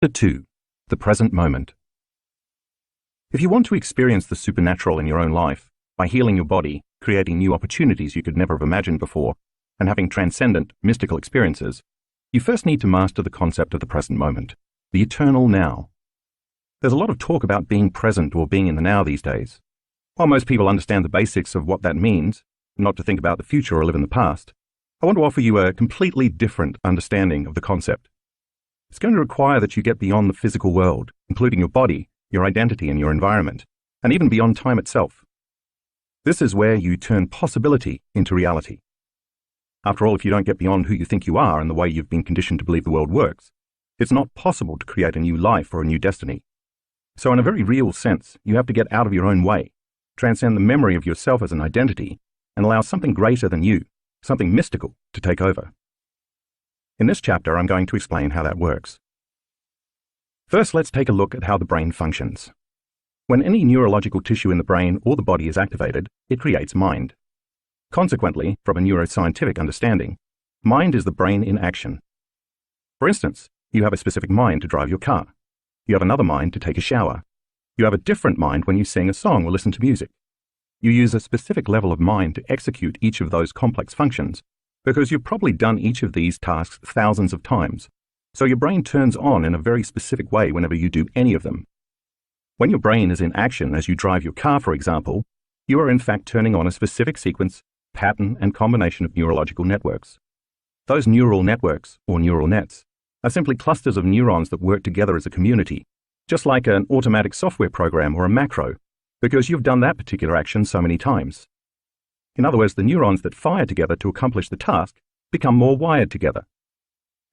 Chapter 2. The Present Moment. If you want to experience the supernatural in your own life, by healing your body, creating new opportunities you could never have imagined before, and having transcendent, mystical experiences, you first need to master the concept of the present moment, the eternal now. There's a lot of talk about being present or being in the now these days. While most people understand the basics of what that means, not to think about the future or live in the past, I want to offer you a completely different understanding of the concept. It's going to require that you get beyond the physical world, including your body, your identity, and your environment, and even beyond time itself. This is where you turn possibility into reality. After all, if you don't get beyond who you think you are and the way you've been conditioned to believe the world works, it's not possible to create a new life or a new destiny. So in a very real sense, you have to get out of your own way, transcend the memory of yourself as an identity, and allow something greater than you, something mystical, to take over. In this chapter, I'm going to explain how that works. First, let's take a look at how the brain functions. When any neurological tissue in the brain or the body is activated, it creates mind. Consequently, from a neuroscientific understanding, mind is the brain in action. For instance, you have a specific mind to drive your car. You have another mind to take a shower. You have a different mind when you sing a song or listen to music. You use a specific level of mind to execute each of those complex functions, because you've probably done each of these tasks thousands of times, so your brain turns on in a very specific way whenever you do any of them. When your brain is in action as you drive your car, for example, you are in fact turning on a specific sequence, pattern, and combination of neurological networks. Those neural networks, or neural nets, are simply clusters of neurons that work together as a community, just like an automatic software program or a macro, because you've done that particular action so many times. In other words, the neurons that fire together to accomplish the task become more wired together.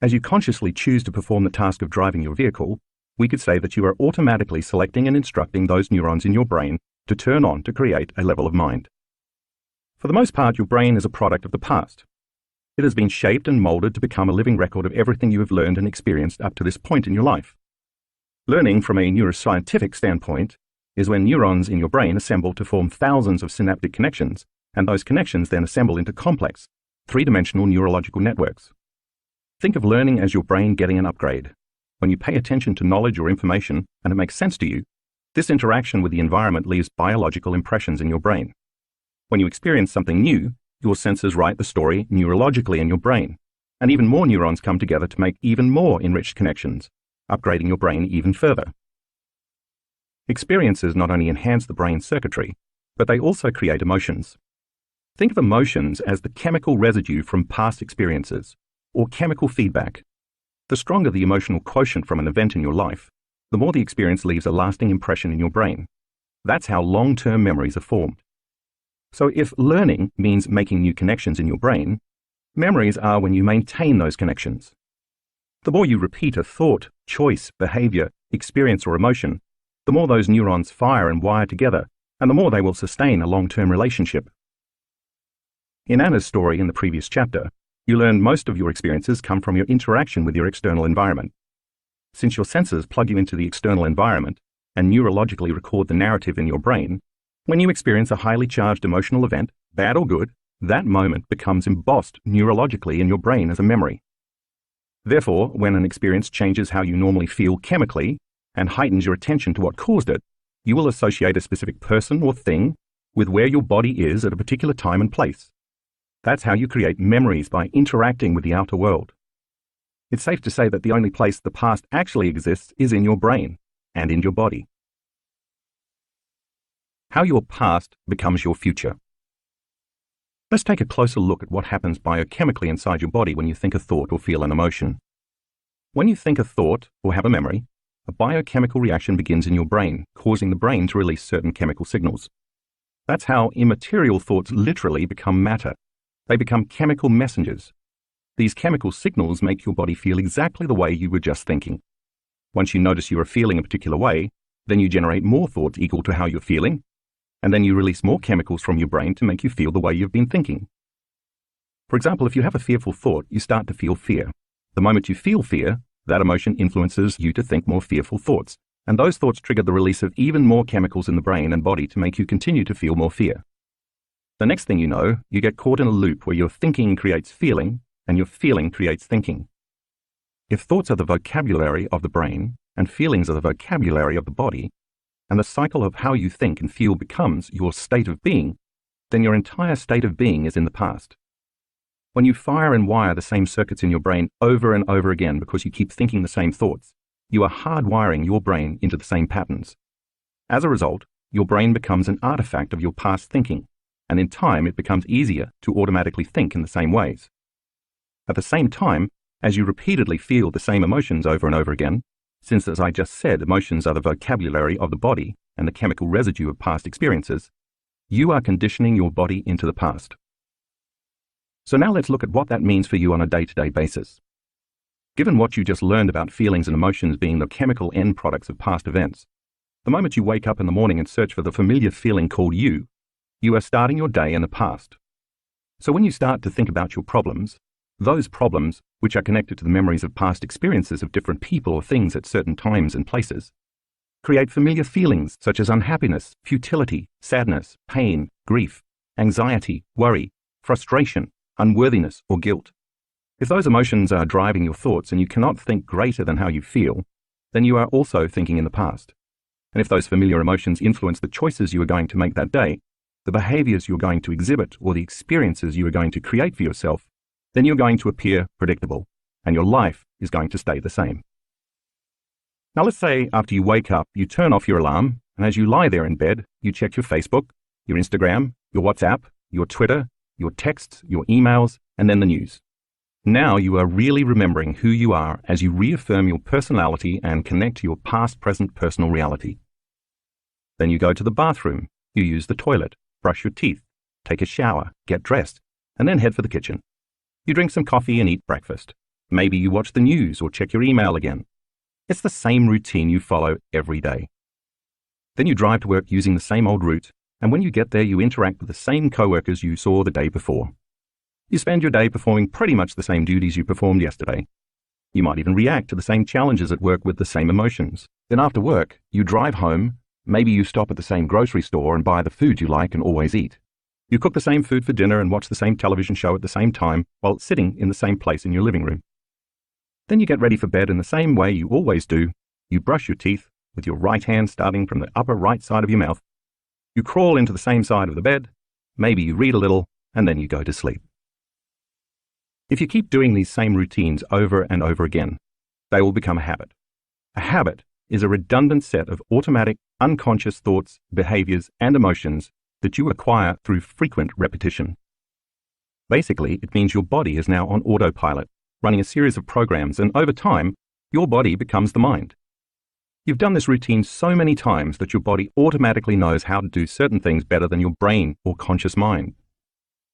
As you consciously choose to perform the task of driving your vehicle, we could say that you are automatically selecting and instructing those neurons in your brain to turn on to create a level of mind. For the most part, your brain is a product of the past. It has been shaped and molded to become a living record of everything you have learned and experienced up to this point in your life. Learning from a neuroscientific standpoint is when neurons in your brain assemble to form thousands of synaptic connections, and those connections then assemble into complex, three-dimensional neurological networks. Think of learning as your brain getting an upgrade. When you pay attention to knowledge or information and it makes sense to you, this interaction with the environment leaves biological impressions in your brain. When you experience something new, your senses write the story neurologically in your brain, and even more neurons come together to make even more enriched connections, upgrading your brain even further. Experiences not only enhance the brain's circuitry, but they also create emotions. Think of emotions as the chemical residue from past experiences, or chemical feedback. The stronger the emotional quotient from an event in your life, the more the experience leaves a lasting impression in your brain. That's how long-term memories are formed. So if learning means making new connections in your brain, memories are when you maintain those connections. The more you repeat a thought, choice, behavior, experience, or emotion, the more those neurons fire and wire together, and the more they will sustain a long-term relationship. In Anna's story in the previous chapter, you learned most of your experiences come from your interaction with your external environment. Since your senses plug you into the external environment and neurologically record the narrative in your brain, when you experience a highly charged emotional event, bad or good, that moment becomes embossed neurologically in your brain as a memory. Therefore, when an experience changes how you normally feel chemically and heightens your attention to what caused it, you will associate a specific person or thing with where your body is at a particular time and place. That's how you create memories, by interacting with the outer world. It's safe to say that the only place the past actually exists is in your brain and in your body. How your past becomes your future. Let's take a closer look at what happens biochemically inside your body when you think a thought or feel an emotion. When you think a thought or have a memory, a biochemical reaction begins in your brain, causing the brain to release certain chemical signals. That's how immaterial thoughts literally become matter. They become chemical messengers. These chemical signals make your body feel exactly the way you were just thinking. Once you notice you are feeling a particular way, then you generate more thoughts equal to how you're feeling, and then you release more chemicals from your brain to make you feel the way you've been thinking. For example, if you have a fearful thought, you start to feel fear. The moment you feel fear, that emotion influences you to think more fearful thoughts, and those thoughts trigger the release of even more chemicals in the brain and body to make you continue to feel more fear. The next thing you know, you get caught in a loop where your thinking creates feeling, and your feeling creates thinking. If thoughts are the vocabulary of the brain and feelings are the vocabulary of the body, and the cycle of how you think and feel becomes your state of being, then your entire state of being is in the past. When you fire and wire the same circuits in your brain over and over again because you keep thinking the same thoughts, you are hardwiring your brain into the same patterns. As a result, your brain becomes an artifact of your past thinking, and in time it becomes easier to automatically think in the same ways. At the same time, as you repeatedly feel the same emotions over and over again, since as I just said, emotions are the vocabulary of the body and the chemical residue of past experiences, you are conditioning your body into the past. So now let's look at what that means for you on a day-to-day basis. Given what you just learned about feelings and emotions being the chemical end products of past events, the moment you wake up in the morning and search for the familiar feeling called you are starting your day in the past. So when you start to think about your problems, those problems, which are connected to the memories of past experiences of different people or things at certain times and places, create familiar feelings such as unhappiness, futility, sadness, pain, grief, anxiety, worry, frustration, unworthiness, or guilt. If those emotions are driving your thoughts and you cannot think greater than how you feel, then you are also thinking in the past. And if those familiar emotions influence the choices you are going to make that day, the behaviors you're going to exhibit, or the experiences you are going to create for yourself, then you're going to appear predictable, and your life is going to stay the same. Now let's say after you wake up, you turn off your alarm, and as you lie there in bed, you check your Facebook, your Instagram, your WhatsApp, your Twitter, your texts, your emails, and then the news. Now you are really remembering who you are as you reaffirm your personality and connect to your past, present, personal reality. Then you go to the bathroom, you use the toilet, brush your teeth, take a shower, get dressed, and then head for the kitchen. You drink some coffee and eat breakfast. Maybe you watch the news or check your email again. It's the same routine you follow every day. Then you drive to work using the same old route, and when you get there you interact with the same coworkers you saw the day before. You spend your day performing pretty much the same duties you performed yesterday. You might even react to the same challenges at work with the same emotions. Then after work, you drive home. Maybe you stop at the same grocery store and buy the food you like and always eat. You cook the same food for dinner and watch the same television show at the same time while sitting in the same place in your living room. Then you get ready for bed in the same way you always do. You brush your teeth with your right hand starting from the upper right side of your mouth. You crawl into the same side of the bed. Maybe you read a little and then you go to sleep. If you keep doing these same routines over and over again, they will become a habit. A habit is a redundant set of automatic, unconscious thoughts, behaviors, and emotions that you acquire through frequent repetition. Basically, it means your body is now on autopilot, running a series of programs, and over time, your body becomes the mind. You've done this routine so many times that your body automatically knows how to do certain things better than your brain or conscious mind.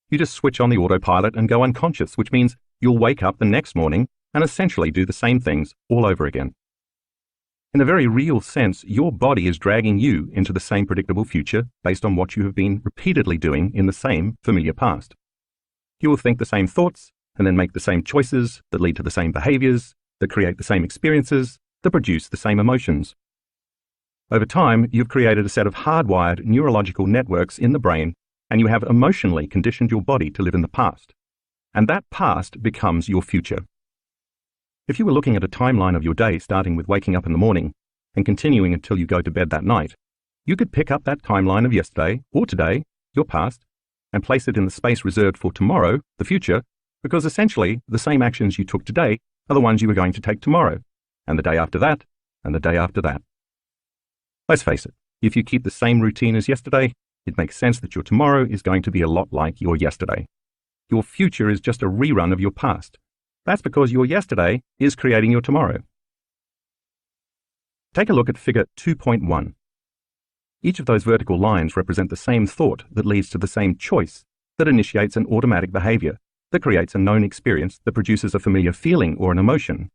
You just switch on the autopilot and go unconscious, which means you'll wake up the next morning and essentially do the same things all over again. In a very real sense, your body is dragging you into the same predictable future based on what you have been repeatedly doing in the same familiar past. You will think the same thoughts and then make the same choices that lead to the same behaviors, that create the same experiences, that produce the same emotions. Over time, you've created a set of hardwired neurological networks in the brain, and you have emotionally conditioned your body to live in the past. And that past becomes your future. If you were looking at a timeline of your day starting with waking up in the morning and continuing until you go to bed that night, you could pick up that timeline of yesterday or today, your past, and place it in the space reserved for tomorrow, the future, because essentially the same actions you took today are the ones you were going to take tomorrow, and the day after that, and the day after that. Let's face it, if you keep the same routine as yesterday, it makes sense that your tomorrow is going to be a lot like your yesterday. Your future is just a rerun of your past. That's because your yesterday is creating your tomorrow. Take a look at figure 2.1. Each of those vertical lines represent the same thought that leads to the same choice that initiates an automatic behavior that creates a known experience that produces a familiar feeling or an emotion.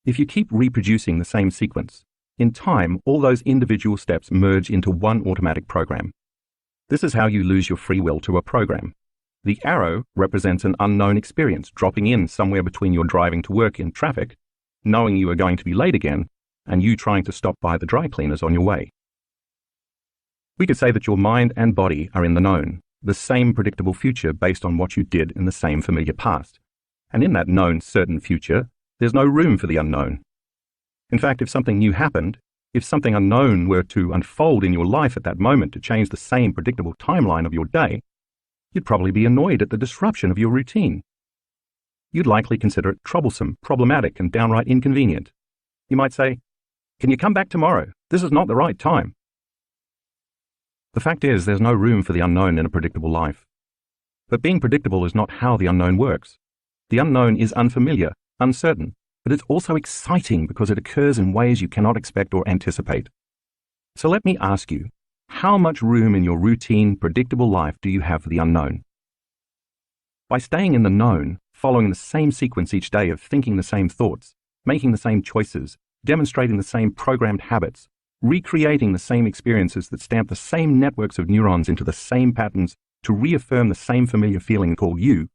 If you keep reproducing the same sequence, in time all those individual steps merge into one automatic program. This is how you lose your free will to a program. The arrow represents an unknown experience dropping in somewhere between your driving to work in traffic, knowing you are going to be late again, and you trying to stop by the dry cleaners on your way. We could say that your mind and body are in the known, the same predictable future based on what you did in the same familiar past. And in that known certain future, There's no room for the unknown. In fact, if something new happened, if something unknown were to unfold in your life at that moment to change the same predictable timeline of your day, you'd probably be annoyed at the disruption of your routine. You'd likely consider it troublesome, problematic, and downright inconvenient. You might say, "Can you come back tomorrow? This is not the right time." The fact is, there's no room for the unknown in a predictable life. But being predictable is not how the unknown works. The unknown is unfamiliar, uncertain, but it's also exciting because it occurs in ways you cannot expect or anticipate. So let me ask you, how much room in your routine, predictable life do you have for the unknown? By staying in the known, following the same sequence each day of thinking the same thoughts, making the same choices, demonstrating the same programmed habits, recreating the same experiences that stamp the same networks of neurons into the same patterns to reaffirm the same familiar feeling called you,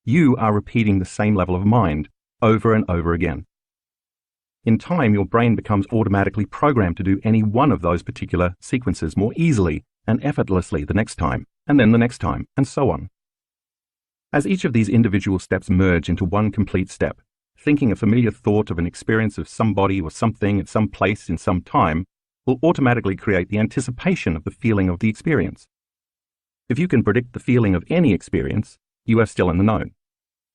you are repeating the same level of mind over and over again. In time, your brain becomes automatically programmed to do any one of those particular sequences more easily and effortlessly the next time, and then the next time, and so on. As each of these individual steps merge into one complete step, thinking a familiar thought of an experience of somebody or something at some place in some time will automatically create the anticipation of the feeling of the experience. If you can predict the feeling of any experience, you are still in the known.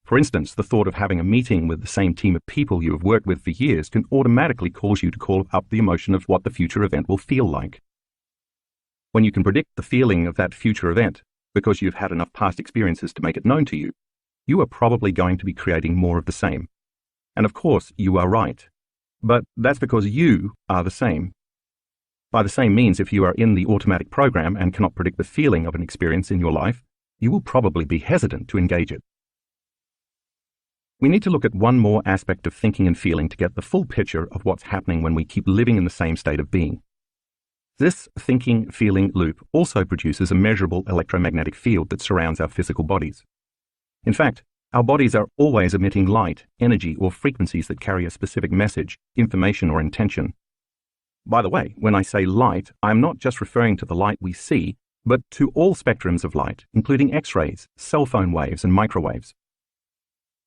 For instance, the thought of having a meeting with the same team of people you have worked with for years can automatically cause you to call up the emotion of what the future event will feel like. When you can predict the feeling of that future event, because you've had enough past experiences to make it known to you, you are probably going to be creating more of the same. And of course, you are right. But that's because you are the same. By the same means, if you are in the automatic program and cannot predict the feeling of an experience in your life, you will probably be hesitant to engage it. We need to look at one more aspect of thinking and feeling to get the full picture of what's happening when we keep living in the same state of being. This thinking-feeling loop also produces a measurable electromagnetic field that surrounds our physical bodies. In fact, our bodies are always emitting light, energy, or frequencies that carry a specific message, information, or intention. By the way, when I say light, I am not just referring to the light we see, but to all spectrums of light, including X-rays, cell phone waves, and microwaves.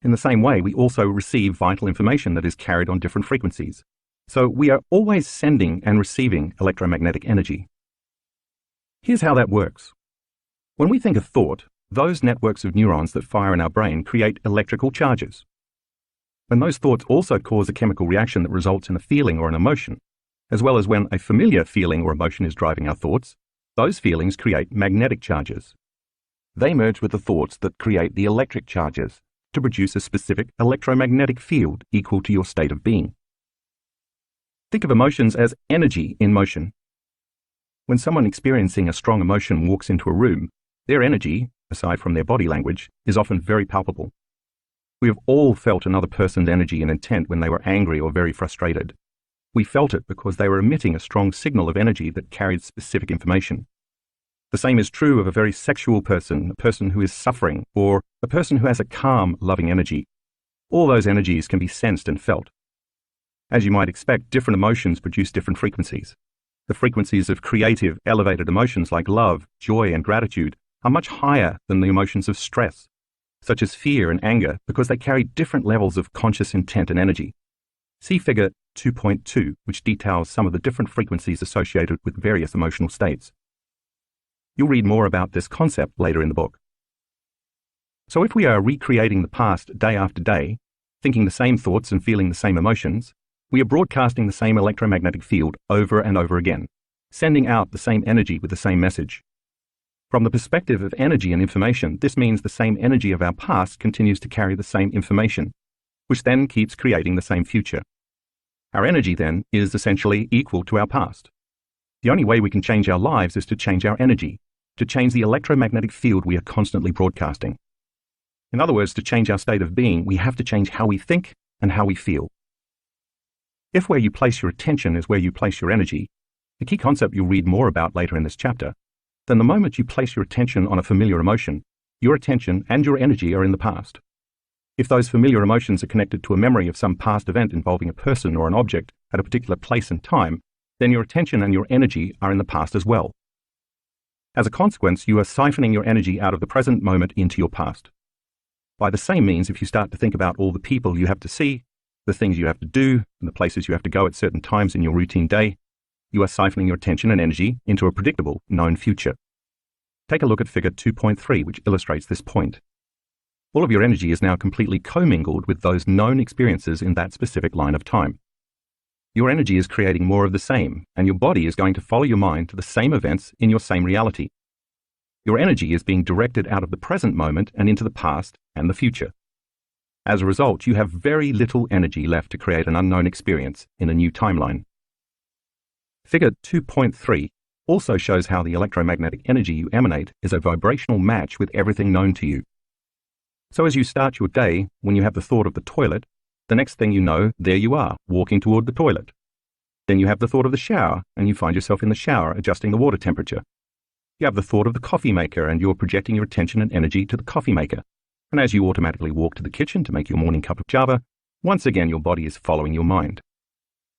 In the same way, we also receive vital information that is carried on different frequencies. So we are always sending and receiving electromagnetic energy. Here's how that works. When we think a thought, those networks of neurons that fire in our brain create electrical charges. When those thoughts also cause a chemical reaction that results in a feeling or an emotion, as well as when a familiar feeling or emotion is driving our thoughts, those feelings create magnetic charges. They merge with the thoughts that create the electric charges to produce a specific electromagnetic field equal to your state of being. Think of emotions as energy in motion. When someone experiencing a strong emotion walks into a room, their energy, aside from their body language, is often very palpable. We have all felt another person's energy and intent when they were angry or very frustrated. We felt it because they were emitting a strong signal of energy that carried specific information. The same is true of a very sexual person, a person who is suffering, or a person who has a calm, loving energy. All those energies can be sensed and felt. As you might expect, different emotions produce different frequencies. The frequencies of creative, elevated emotions like love, joy, and gratitude are much higher than the emotions of stress, such as fear and anger, because they carry different levels of conscious intent and energy. See Figure 2.2, which details some of the different frequencies associated with various emotional states. You'll read more about this concept later in the book. So if we are recreating the past day after day, thinking the same thoughts and feeling the same emotions, we are broadcasting the same electromagnetic field over and over again, sending out the same energy with the same message. From the perspective of energy and information, this means the same energy of our past continues to carry the same information, which then keeps creating the same future. Our energy then is essentially equal to our past. The only way we can change our lives is to change our energy, to change the electromagnetic field we are constantly broadcasting. In other words, to change our state of being, we have to change how we think and how we feel. If where you place your attention is where you place your energy, a key concept you'll read more about later in this chapter, then the moment you place your attention on a familiar emotion, your attention and your energy are in the past. If those familiar emotions are connected to a memory of some past event involving a person or an object at a particular place and time, then your attention and your energy are in the past as well. As a consequence, you are siphoning your energy out of the present moment into your past. By the same means, if you start to think about all the people you have to see, the things you have to do, and the places you have to go at certain times in your routine day, you are siphoning your attention and energy into a predictable, known future. Take a look at figure 2.3, which illustrates this point. All of your energy is now completely commingled with those known experiences in that specific line of time. Your energy is creating more of the same, and your body is going to follow your mind to the same events in your same reality. Your energy is being directed out of the present moment and into the past and the future. As a result, you have very little energy left to create an unknown experience in a new timeline. Figure 2.3 also shows how the electromagnetic energy you emanate is a vibrational match with everything known to you. So as you start your day, when you have the thought of the toilet, the next thing you know, there you are, walking toward the toilet. Then you have the thought of the shower, and you find yourself in the shower adjusting the water temperature. You have the thought of the coffee maker, and you're projecting your attention and energy to the coffee maker. And as you automatically walk to the kitchen to make your morning cup of java, once again your body is following your mind.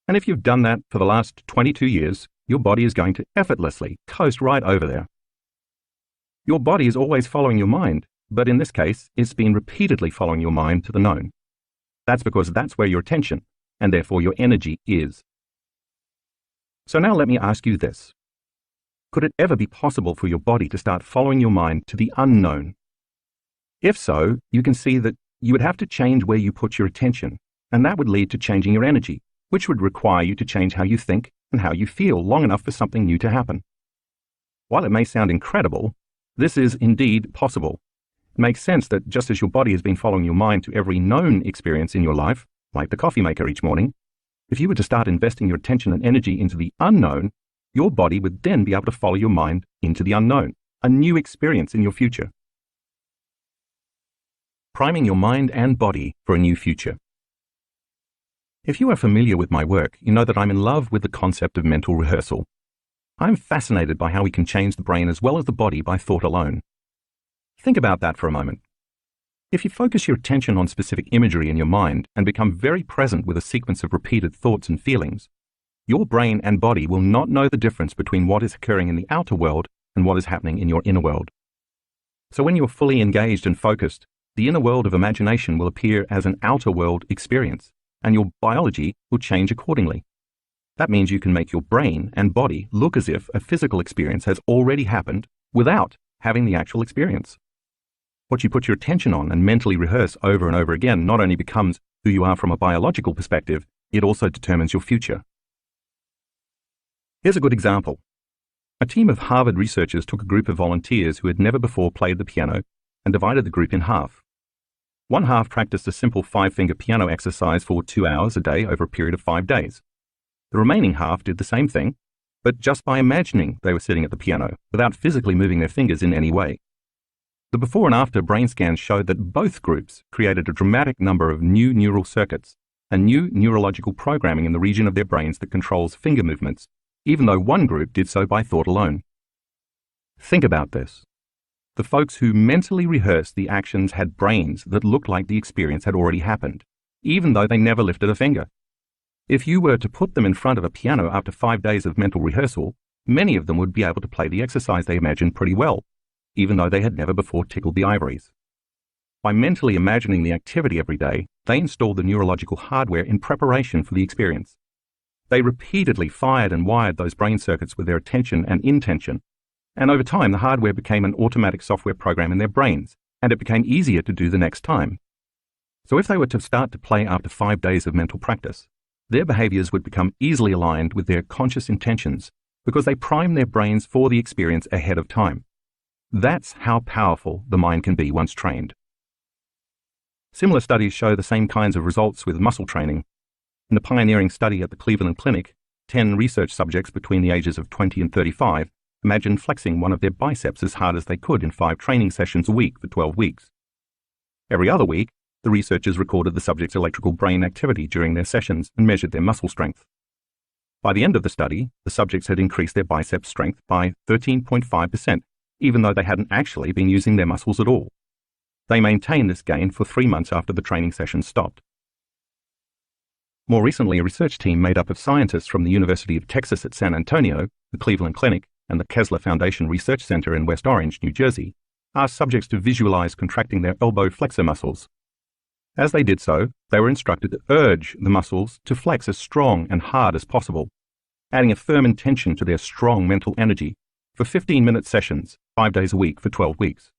And if you've done that for the last 22 years, your body is going to effortlessly coast right over there. Your body is always following your mind, but in this case, it's been repeatedly following your mind to the known. That's because that's where your attention, and therefore your energy, is. So now let me ask you this. Could it ever be possible for your body to start following your mind to the unknown? If so, you can see that you would have to change where you put your attention, and that would lead to changing your energy, which would require you to change how you think and how you feel long enough for something new to happen. While it may sound incredible, this is indeed possible. It makes sense that just as your body has been following your mind to every known experience in your life, like the coffee maker each morning, if you were to start investing your attention and energy into the unknown, your body would then be able to follow your mind into the unknown, a new experience in your future. Priming your mind and body for a new future. If you are familiar with my work, you know that I'm in love with the concept of mental rehearsal. I'm fascinated by how we can change the brain as well as the body by thought alone. Think about that for a moment. If you focus your attention on specific imagery in your mind and become very present with a sequence of repeated thoughts and feelings, your brain and body will not know the difference between what is occurring in the outer world and what is happening in your inner world. So when you're fully engaged and focused, the inner world of imagination will appear as an outer world experience, and your biology will change accordingly. That means you can make your brain and body look as if a physical experience has already happened without having the actual experience. What you put your attention on and mentally rehearse over and over again not only becomes who you are from a biological perspective, it also determines your future. Here's a good example. A team of Harvard researchers took a group of volunteers who had never before played the piano and divided the group in half. One half practiced a simple 5-finger piano exercise for 2 hours a day over a period of 5 days. The remaining half did the same thing, but just by imagining they were sitting at the piano, without physically moving their fingers in any way. The before and after brain scans showed that both groups created a dramatic number of new neural circuits and new neurological programming in the region of their brains that controls finger movements, even though one group did so by thought alone. Think about this. The folks who mentally rehearsed the actions had brains that looked like the experience had already happened, even though they never lifted a finger. If you were to put them in front of a piano after 5 days of mental rehearsal, many of them would be able to play the exercise they imagined pretty well, even though they had never before tickled the ivories. By mentally imagining the activity every day, they installed the neurological hardware in preparation for the experience. They repeatedly fired and wired those brain circuits with their attention and intention, and over time the hardware became an automatic software program in their brains, and it became easier to do the next time. So if they were to start to play after 5 days of mental practice, their behaviors would become easily aligned with their conscious intentions because they primed their brains for the experience ahead of time. That's how powerful the mind can be once trained. Similar studies show the same kinds of results with muscle training. In a pioneering study at the Cleveland Clinic, 10 research subjects between the ages of 20 and 35 imagined flexing one of their biceps as hard as they could in 5 training sessions a week for 12 weeks. Every other week, the researchers recorded the subject's electrical brain activity during their sessions and measured their muscle strength. By the end of the study, the subjects had increased their bicep strength by 13.5%, even though they hadn't actually been using their muscles at all. They maintained this gain for 3 months after the training session stopped. More recently, a research team made up of scientists from the University of Texas at San Antonio, the Cleveland Clinic, and the Kessler Foundation Research Center in West Orange, New Jersey, asked subjects to visualize contracting their elbow flexor muscles. As they did so, they were instructed to urge the muscles to flex as strong and hard as possible, adding a firm intention to their strong mental energy for 15-minute sessions, 5 days a week for 12 weeks.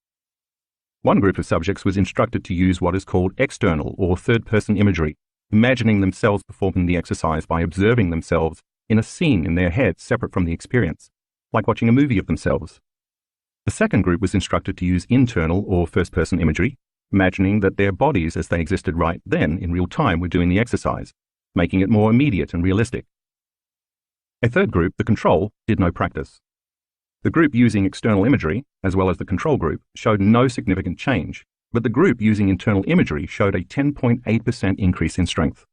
One group of subjects was instructed to use what is called external or third-person imagery, imagining themselves performing the exercise by observing themselves in a scene in their head separate from the experience, like watching a movie of themselves. The second group was instructed to use internal or first-person imagery, imagining that their bodies as they existed right then in real time were doing the exercise, making it more immediate and realistic. A third group, the control, did no practice. The group using external imagery, as well as the control group, showed no significant change, but the group using internal imagery showed a 10.8% increase in strength.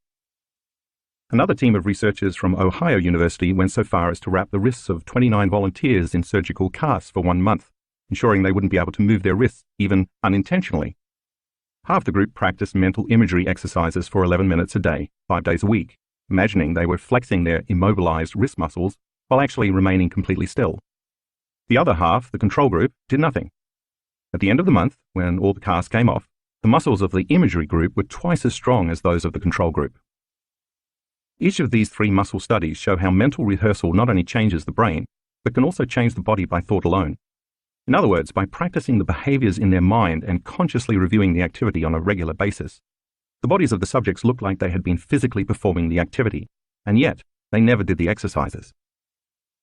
Another team of researchers from Ohio University went so far as to wrap the wrists of 29 volunteers in surgical casts for 1 month, ensuring they wouldn't be able to move their wrists, even unintentionally. Half the group practiced mental imagery exercises for 11 minutes a day, 5 days a week, imagining they were flexing their immobilized wrist muscles while actually remaining completely still. The other half, the control group, did nothing. At the end of the month, when all the casts came off, the muscles of the imagery group were twice as strong as those of the control group. Each of these 3 muscle studies show how mental rehearsal not only changes the brain, but can also change the body by thought alone. In other words, by practicing the behaviors in their mind and consciously reviewing the activity on a regular basis, the bodies of the subjects looked like they had been physically performing the activity, and yet they never did the exercises.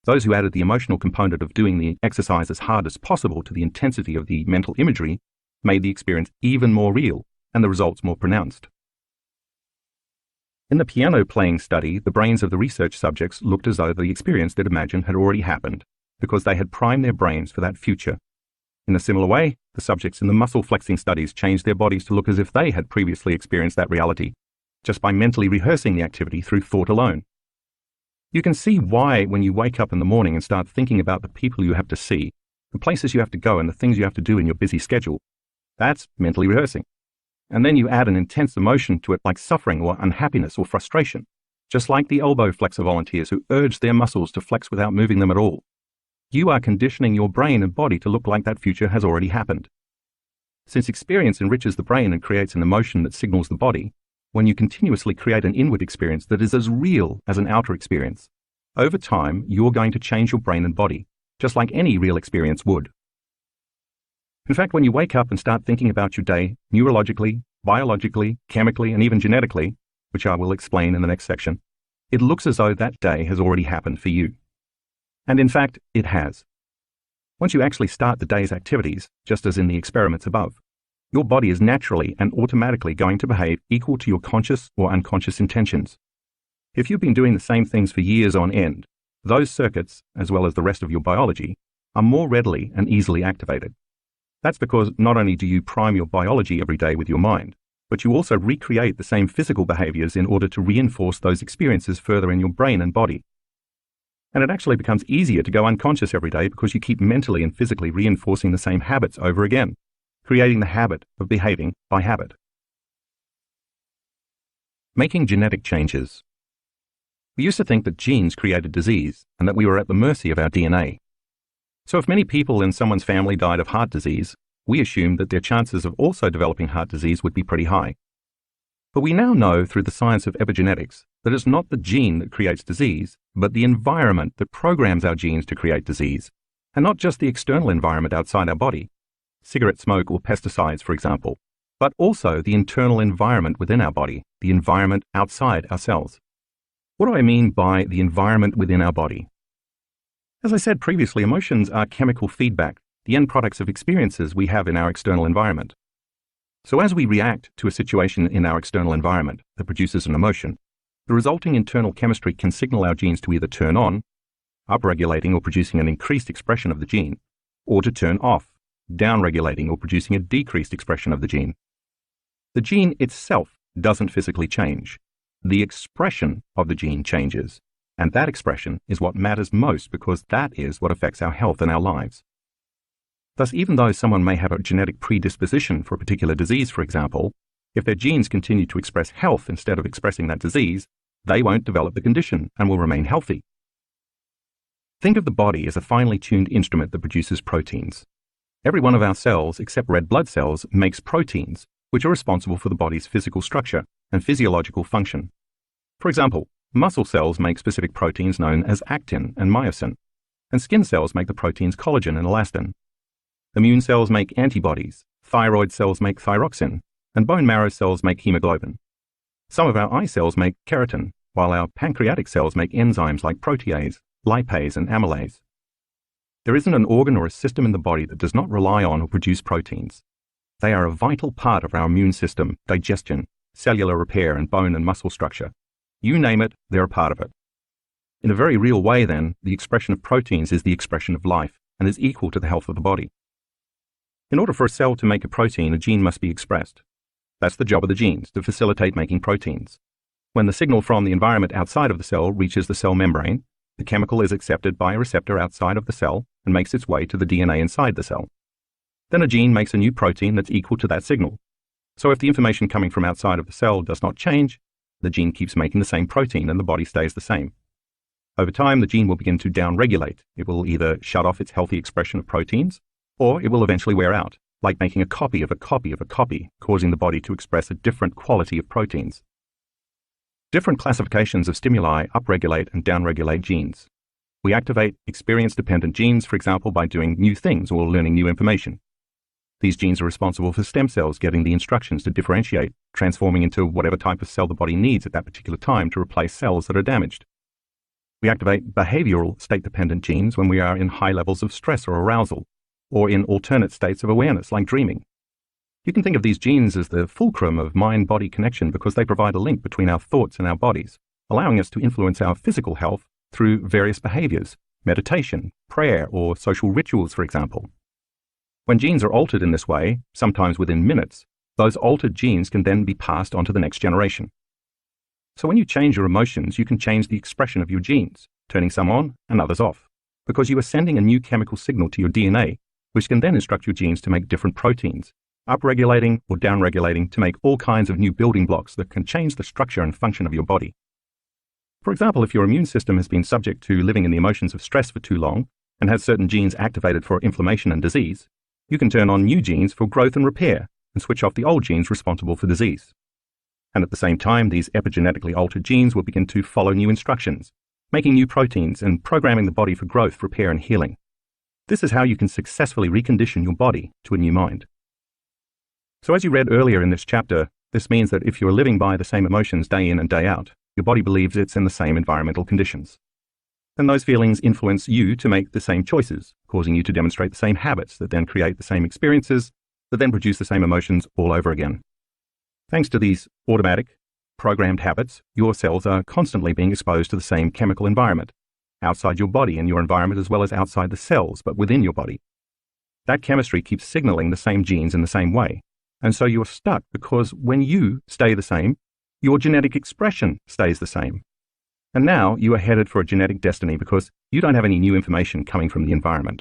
Those who added the emotional component of doing the exercise as hard as possible to the intensity of the mental imagery made the experience even more real and the results more pronounced. In the piano playing study, the brains of the research subjects looked as though the experience they'd imagined had already happened, because they had primed their brains for that future. In a similar way, the subjects in the muscle flexing studies changed their bodies to look as if they had previously experienced that reality, just by mentally rehearsing the activity through thought alone. You can see why when you wake up in the morning and start thinking about the people you have to see, the places you have to go and the things you have to do in your busy schedule, that's mentally rehearsing. And then you add an intense emotion to it like suffering or unhappiness or frustration, just like the elbow flexor volunteers who urged their muscles to flex without moving them at all. You are conditioning your brain and body to look like that future has already happened. Since experience enriches the brain and creates an emotion that signals the body, when you continuously create an inward experience that is as real as an outer experience, over time you're going to change your brain and body, just like any real experience would. In fact, when you wake up and start thinking about your day neurologically, biologically, chemically, and even genetically, which I will explain in the next section, it looks as though that day has already happened for you. And in fact, it has. Once you actually start the day's activities, just as in the experiments above, your body is naturally and automatically going to behave equal to your conscious or unconscious intentions. If you've been doing the same things for years on end, those circuits, as well as the rest of your biology, are more readily and easily activated. That's because not only do you prime your biology every day with your mind, but you also recreate the same physical behaviors in order to reinforce those experiences further in your brain and body. And it actually becomes easier to go unconscious every day because you keep mentally and physically reinforcing the same habits over again, creating the habit of behaving by habit. Making genetic changes. We used to think that genes created disease and that we were at the mercy of our DNA. So if many people in someone's family died of heart disease, we assumed that their chances of also developing heart disease would be pretty high. But we now know through the science of epigenetics that it's not the gene that creates disease, but the environment that programs our genes to create disease, and not just the external environment outside our body, cigarette smoke or pesticides, for example, but also the internal environment within our body, the environment outside our cells. What do I mean by the environment within our body? As I said previously, emotions are chemical feedback, the end products of experiences we have in our external environment. So as we react to a situation in our external environment that produces an emotion, the resulting internal chemistry can signal our genes to either turn on, upregulating or producing an increased expression of the gene, or to turn off, downregulating or producing a decreased expression of the gene. The gene itself doesn't physically change. The expression of the gene changes, and that expression is what matters most because that is what affects our health and our lives. Thus, even though someone may have a genetic predisposition for a particular disease, for example, if their genes continue to express health instead of expressing that disease, they won't develop the condition and will remain healthy. Think of the body as a finely tuned instrument that produces proteins. Every one of our cells, except red blood cells, makes proteins, which are responsible for the body's physical structure and physiological function. For example, muscle cells make specific proteins known as actin and myosin, and skin cells make the proteins collagen and elastin. Immune cells make antibodies, thyroid cells make thyroxine, and bone marrow cells make hemoglobin. Some of our eye cells make keratin, while our pancreatic cells make enzymes like protease, lipase, and amylase. There isn't an organ or a system in the body that does not rely on or produce proteins. They are a vital part of our immune system, digestion, cellular repair, and bone and muscle structure. You name it, they're a part of it. In a very real way, then, the expression of proteins is the expression of life and is equal to the health of the body. In order for a cell to make a protein, a gene must be expressed. That's the job of the genes, to facilitate making proteins. When the signal from the environment outside of the cell reaches the cell membrane, the chemical is accepted by a receptor outside of the cell and makes its way to the DNA inside the cell. Then a gene makes a new protein that's equal to that signal. So if the information coming from outside of the cell does not change, the gene keeps making the same protein and the body stays the same. Over time, the gene will begin to downregulate. It will either shut off its healthy expression of proteins, or it will eventually wear out, like making a copy of a copy of a copy, causing the body to express a different quality of proteins. Different classifications of stimuli upregulate and downregulate genes. We activate experience-dependent genes, for example, by doing new things or learning new information. These genes are responsible for stem cells getting the instructions to differentiate, transforming into whatever type of cell the body needs at that particular time to replace cells that are damaged. We activate behavioral state-dependent genes when we are in high levels of stress or arousal, or in alternate states of awareness like dreaming. You can think of these genes as the fulcrum of mind-body connection because they provide a link between our thoughts and our bodies, allowing us to influence our physical health through various behaviors, meditation, prayer, or social rituals, for example. When genes are altered in this way, sometimes within minutes, those altered genes can then be passed on to the next generation. So when you change your emotions, you can change the expression of your genes, turning some on and others off, because you are sending a new chemical signal to your DNA, which can then instruct your genes to make different proteins, upregulating or downregulating to make all kinds of new building blocks that can change the structure and function of your body. For example, if your immune system has been subject to living in the emotions of stress for too long and has certain genes activated for inflammation and disease, you can turn on new genes for growth and repair and switch off the old genes responsible for disease. And at the same time, these epigenetically altered genes will begin to follow new instructions, making new proteins and programming the body for growth, repair, and healing. This is how you can successfully recondition your body to a new mind. So as you read earlier in this chapter, this means that if you're living by the same emotions day in and day out, your body believes it's in the same environmental conditions. Then those feelings influence you to make the same choices, causing you to demonstrate the same habits that then create the same experiences, that then produce the same emotions all over again. Thanks to these automatic, programmed habits, your cells are constantly being exposed to the same chemical environment, outside your body and your environment as well as outside the cells, but within your body. That chemistry keeps signaling the same genes in the same way. And so you're stuck because when you stay the same, your genetic expression stays the same. And now you are headed for a genetic destiny because you don't have any new information coming from the environment.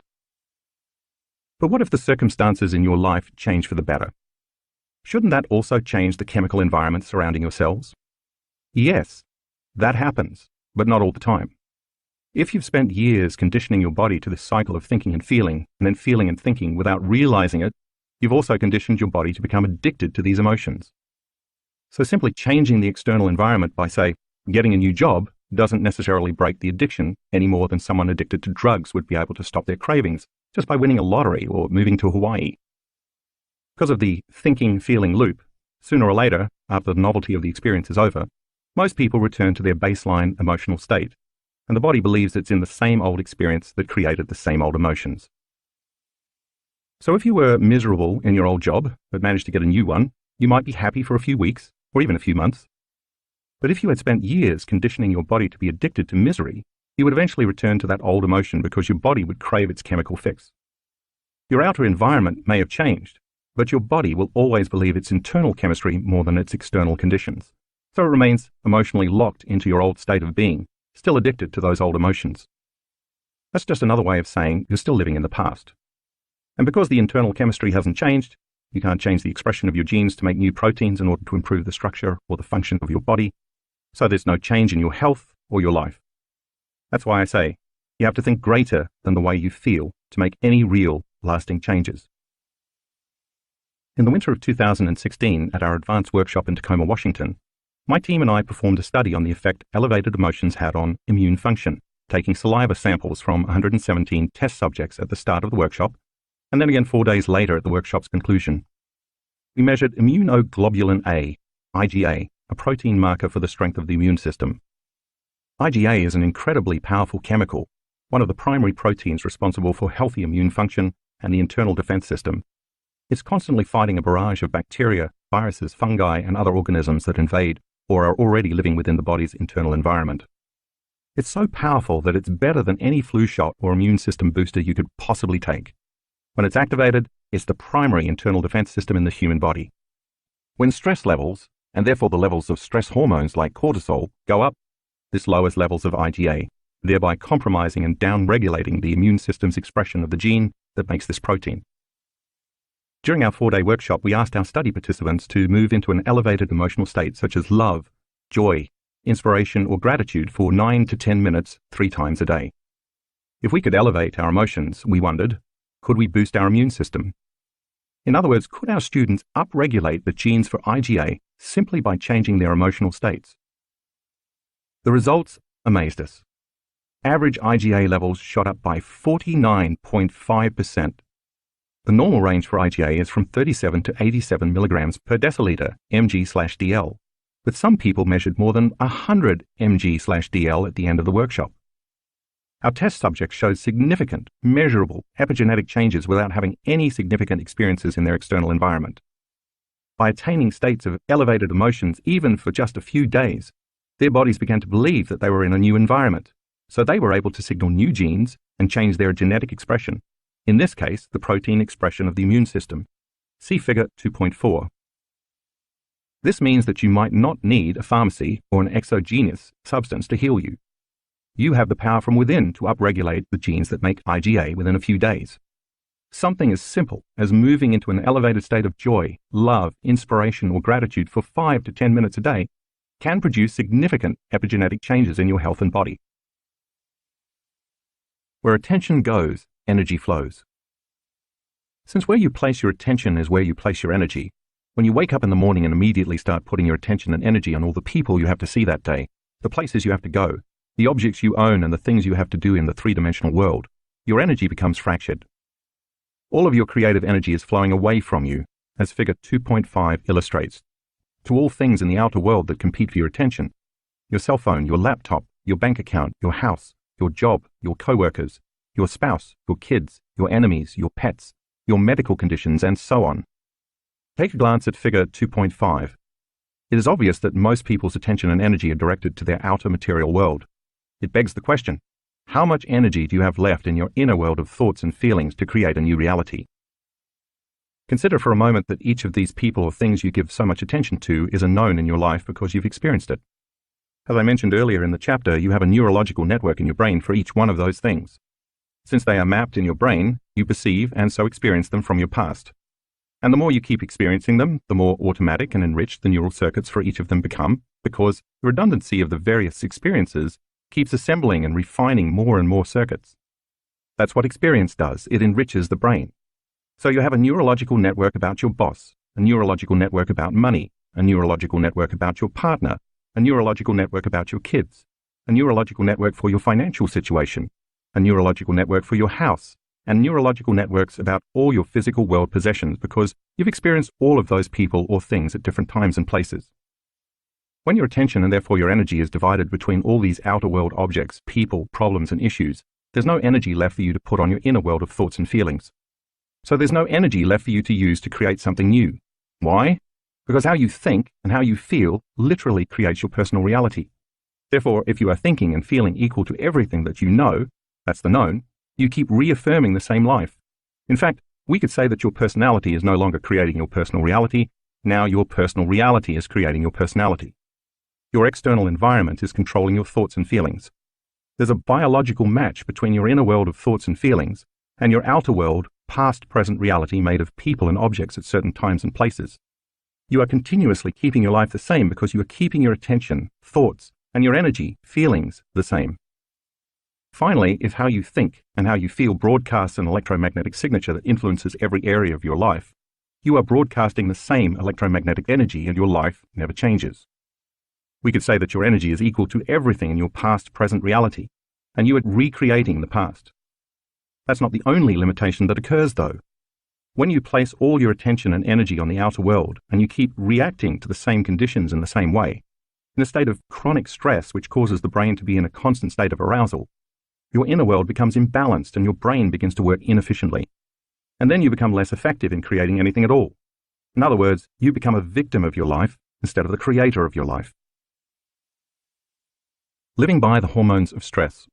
But what if the circumstances in your life change for the better? Shouldn't that also change the chemical environment surrounding your cells? Yes, that happens, but not all the time. If you've spent years conditioning your body to this cycle of thinking and then feeling and thinking without realizing it, you've also conditioned your body to become addicted to these emotions. So simply changing the external environment by, say, getting a new job doesn't necessarily break the addiction any more than someone addicted to drugs would be able to stop their cravings just by winning a lottery or moving to Hawaii. Because of the thinking-feeling loop, sooner or later, after the novelty of the experience is over, most people return to their baseline emotional state, and the body believes it's in the same old experience that created the same old emotions. So if you were miserable in your old job, but managed to get a new one, you might be happy for a few weeks, or even a few months. But if you had spent years conditioning your body to be addicted to misery, you would eventually return to that old emotion because your body would crave its chemical fix. Your outer environment may have changed, but your body will always believe its internal chemistry more than its external conditions. So it remains emotionally locked into your old state of being, still addicted to those old emotions. That's just another way of saying you're still living in the past. And because the internal chemistry hasn't changed, you can't change the expression of your genes to make new proteins in order to improve the structure or the function of your body. So there's no change in your health or your life. That's why I say you have to think greater than the way you feel to make any real, lasting changes. In the winter of 2016, at our advanced workshop in Tacoma, Washington, my team and I performed a study on the effect elevated emotions had on immune function, taking saliva samples from 117 test subjects at the start of the workshop, and then again 4 days later at the workshop's conclusion. We measured immunoglobulin A, IgA, a protein marker for the strength of the immune system. IgA is an incredibly powerful chemical, one of the primary proteins responsible for healthy immune function and the internal defense system. It's constantly fighting a barrage of bacteria, viruses, fungi, and other organisms that invade or are already living within the body's internal environment. It's so powerful that it's better than any flu shot or immune system booster you could possibly take. When it's activated, it's the primary internal defense system in the human body. When stress levels, and therefore the levels of stress hormones like cortisol, go up, this lowers levels of IgA, thereby compromising and downregulating the immune system's expression of the gene that makes this protein. During our 4-day workshop, we asked our study participants to move into an elevated emotional state such as love, joy, inspiration, or gratitude for 9 to 10 minutes 3 times a day. If we could elevate our emotions, we wondered, could we boost our immune system? In other words, could our students upregulate the genes for IgA simply by changing their emotional states? The results amazed us. Average IgA levels shot up by 49.5%. The normal range for IgA is from 37 to 87 milligrams per deciliter, mg/dl, but some people measured more than 100 mg/dl at the end of the workshop. Our test subjects showed significant, measurable epigenetic changes without having any significant experiences in their external environment. By attaining states of elevated emotions even for just a few days, their bodies began to believe that they were in a new environment, so they were able to signal new genes and change their genetic expression, in this case, the protein expression of the immune system. See Figure 2.4. This means that you might not need a pharmacy or an exogenous substance to heal you. You have the power from within to upregulate the genes that make IgA within a few days. Something as simple as moving into an elevated state of joy, love, inspiration, or gratitude for 5 to 10 minutes a day can produce significant epigenetic changes in your health and body. Where attention goes, energy flows. Since where you place your attention is where you place your energy, when you wake up in the morning and immediately start putting your attention and energy on all the people you have to see that day, the places you have to go, the objects you own, and the things you have to do in the three-dimensional world, your energy becomes fractured. All of your creative energy is flowing away from you, as Figure 2.5 illustrates, to all things in the outer world that compete for your attention: your cell phone, your laptop, your bank account, your house, your job, your co-workers, your spouse, your kids, your enemies, your pets, your medical conditions, and so on. Take a glance at Figure 2.5. It is obvious that most people's attention and energy are directed to their outer material world. It begs the question, how much energy do you have left in your inner world of thoughts and feelings to create a new reality? Consider for a moment that each of these people or things you give so much attention to is a known in your life because you've experienced it. As I mentioned earlier in the chapter, you have a neurological network in your brain for each one of those things. Since they are mapped in your brain, you perceive and so experience them from your past. And the more you keep experiencing them, the more automatic and enriched the neural circuits for each of them become, because the redundancy of the various experiences keeps assembling and refining more and more circuits. That's what experience does. It enriches the brain. So you have a neurological network about your boss, a neurological network about money, a neurological network about your partner, a neurological network about your kids, a neurological network for your financial situation, a neurological network for your house, and neurological networks about all your physical world possessions because you've experienced all of those people or things at different times and places. When your attention and therefore your energy is divided between all these outer world objects, people, problems, and issues, there's no energy left for you to put on your inner world of thoughts and feelings. So there's no energy left for you to use to create something new. Why? Because how you think and how you feel literally creates your personal reality. Therefore, if you are thinking and feeling equal to everything that you know, that's the known, you keep reaffirming the same life. In fact, we could say that your personality is no longer creating your personal reality. Now your personal reality is creating your personality. Your external environment is controlling your thoughts and feelings. There's a biological match between your inner world of thoughts and feelings and your outer world, past-present reality made of people and objects at certain times and places. You are continuously keeping your life the same because you are keeping your attention, thoughts, and your energy, feelings, the same. Finally, if how you think and how you feel broadcasts an electromagnetic signature that influences every area of your life, You are broadcasting the same electromagnetic energy and your life never changes. We could say that your energy is equal to everything in your past-present reality, and you are recreating the past. That's not the only limitation that occurs, though. When you place all your attention and energy on the outer world, and you keep reacting to the same conditions in the same way, in a state of chronic stress which causes the brain to be in a constant state of arousal, your inner world becomes imbalanced and your brain begins to work inefficiently. And then you become less effective in creating anything at all. In other words, you become a victim of your life instead of the creator of your life. Living by the hormones of stress.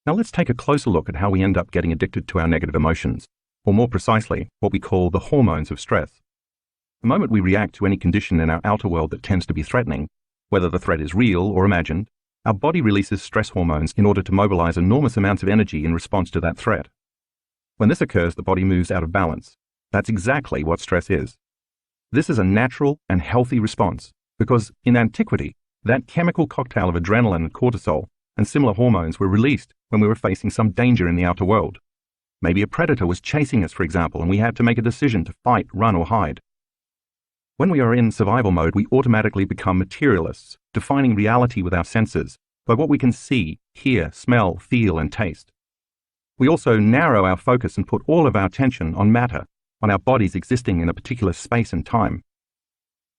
Now let's take a closer look at how we end up getting addicted to our negative emotions, or more precisely, what we call the hormones of stress. The moment we react to any condition in our outer world that tends to be threatening, whether the threat is real or imagined, our body releases stress hormones in order to mobilize enormous amounts of energy in response to that threat. When this occurs, the body moves out of balance. That's exactly what stress is. This is a natural and healthy response because, in antiquity, that chemical cocktail of adrenaline and cortisol and similar hormones were released when we were facing some danger in the outer world. Maybe a predator was chasing us, for example, and we had to make a decision to fight, run, or hide. When we are in survival mode, we automatically become materialists, defining reality with our senses by what we can see, hear, smell, feel, and taste. We also narrow our focus and put all of our attention on matter, on our bodies existing in a particular space and time.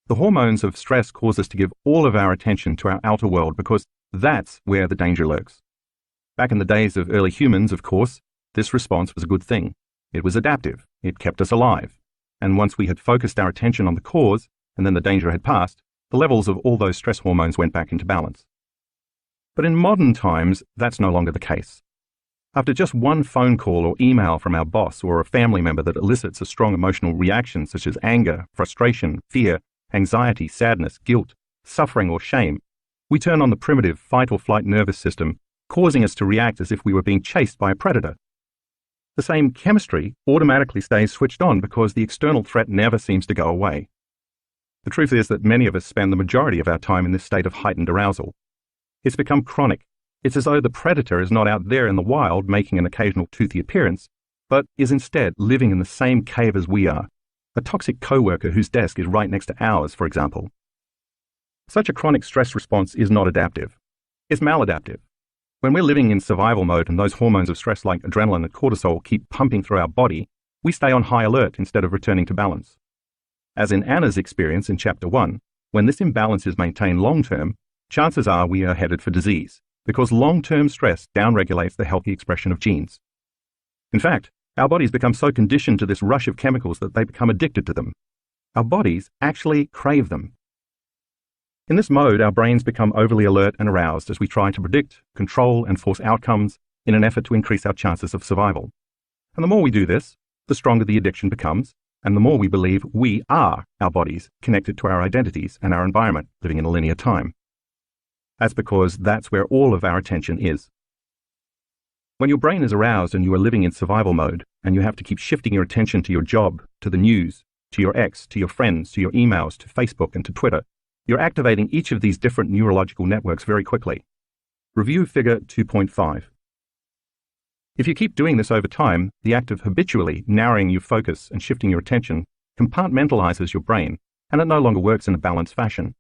The hormones of stress cause us to give all of our attention to our outer world because that's where the danger lurks. Back in the days of early humans, of course, this response was a good thing. It was adaptive. It kept us alive. And once we had focused our attention on the cause, and then the danger had passed, the levels of all those stress hormones went back into balance. But in modern times, that's no longer the case. After just one phone call or email from our boss or a family member that elicits a strong emotional reaction such as anger, frustration, fear, anxiety, sadness, guilt, suffering, or shame, we turn on the primitive fight-or-flight nervous system, causing us to react as if we were being chased by a predator. The same chemistry automatically stays switched on because the external threat never seems to go away. The truth is that many of us spend the majority of our time in this state of heightened arousal. It's become chronic. It's as though the predator is not out there in the wild making an occasional toothy appearance, but is instead living in the same cave as we are, a toxic coworker whose desk is right next to ours, for example. Such a chronic stress response is not adaptive. It's maladaptive. When we're living in survival mode and those hormones of stress like adrenaline and cortisol keep pumping through our body, we stay on high alert instead of returning to balance. As in Anna's experience in Chapter 1, when this imbalance is maintained long-term, chances are we are headed for disease, because long-term stress downregulates the healthy expression of genes. In fact, our bodies become so conditioned to this rush of chemicals that they become addicted to them. Our bodies actually crave them. In this mode, our brains become overly alert and aroused as we try to predict, control, and force outcomes in an effort to increase our chances of survival. And the more we do this, the stronger the addiction becomes, and the more we believe we are our bodies connected to our identities and our environment living in a linear time. That's because that's where all of our attention is. When your brain is aroused and you are living in survival mode, and you have to keep shifting your attention to your job, to the news, to your ex, to your friends, to your emails, to Facebook, and to Twitter, you're activating each of these different neurological networks very quickly. Review figure 2.5. If you keep doing this over time, the act of habitually narrowing your focus and shifting your attention compartmentalizes your brain, and it no longer works in a balanced fashion.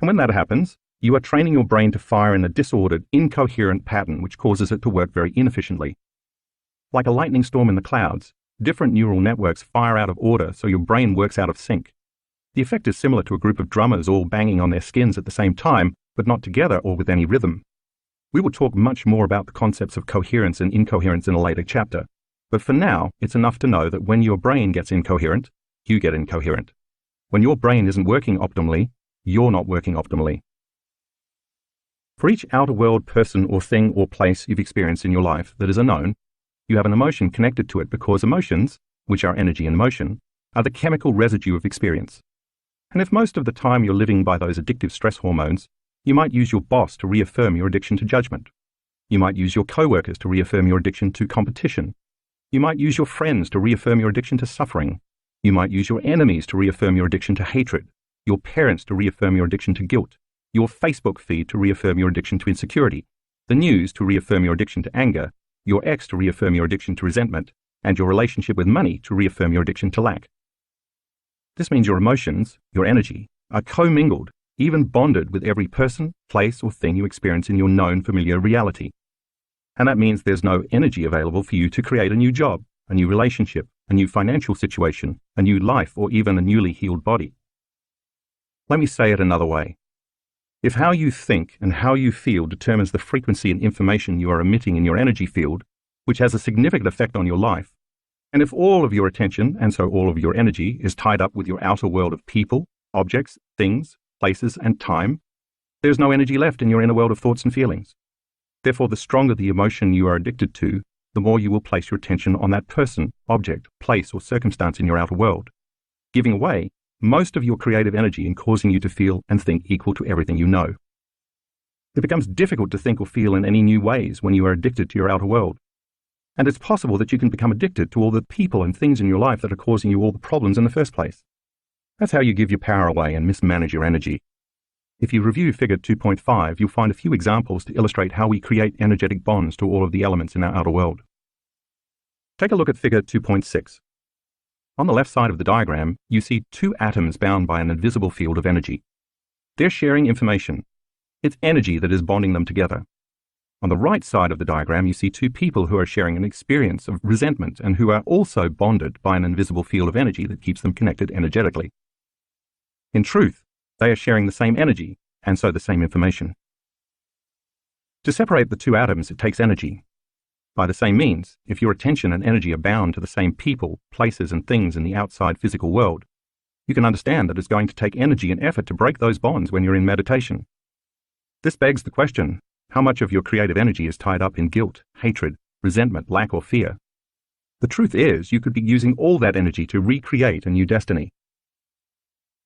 And when that happens, you are training your brain to fire in a disordered, incoherent pattern which causes it to work very inefficiently. Like a lightning storm in the clouds, different neural networks fire out of order so your brain works out of sync. The effect is similar to a group of drummers all banging on their skins at the same time, but not together or with any rhythm. We will talk much more about the concepts of coherence and incoherence in a later chapter, but for now, it's enough to know that when your brain gets incoherent, you get incoherent. When your brain isn't working optimally, you're not working optimally. For each outer world person or thing or place you've experienced in your life that is a known, you have an emotion connected to it because emotions, which are energy in motion, are the chemical residue of experience. And if most of the time you're living by those addictive stress hormones, you might use your boss to reaffirm your addiction to judgment. You might use your coworkers to reaffirm your addiction to competition. You might use your friends to reaffirm your addiction to suffering. You might use your enemies to reaffirm your addiction to hatred, your parents to reaffirm your addiction to guilt, your Facebook feed to reaffirm your addiction to insecurity, the news to reaffirm your addiction to anger, your ex to reaffirm your addiction to resentment, and your relationship with money to reaffirm your addiction to lack. This means your emotions, your energy, are commingled, even bonded with every person, place, or thing you experience in your known familiar reality. And that means there's no energy available for you to create a new job, a new relationship, a new financial situation, a new life, or even a newly healed body. Let me say it another way. If how you think and how you feel determines the frequency and information you are emitting in your energy field, which has a significant effect on your life, and if all of your attention, and so all of your energy, is tied up with your outer world of people, objects, things, places, and time, there's no energy left in your inner world of thoughts and feelings. Therefore, the stronger the emotion you are addicted to, the more you will place your attention on that person, object, place, or circumstance in your outer world, giving away most of your creative energy and causing you to feel and think equal to everything you know. It becomes difficult to think or feel in any new ways when you are addicted to your outer world. And it's possible that you can become addicted to all the people and things in your life that are causing you all the problems in the first place. That's how you give your power away and mismanage your energy. If you review figure 2.5, you'll find a few examples to illustrate how we create energetic bonds to all of the elements in our outer world. Take a look at figure 2.6. On the left side of the diagram, you see two atoms bound by an invisible field of energy. They're sharing information. It's energy that is bonding them together. On the right side of the diagram, you see two people who are sharing an experience of resentment and who are also bonded by an invisible field of energy that keeps them connected energetically. In truth, they are sharing the same energy, and so the same information. To separate the two atoms, it takes energy. By the same means, if your attention and energy are bound to the same people, places, and things in the outside physical world, you can understand that it's going to take energy and effort to break those bonds when you're in meditation. This begs the question, how much of your creative energy is tied up in guilt, hatred, resentment, lack, or fear? The truth is, you could be using all that energy to recreate a new destiny.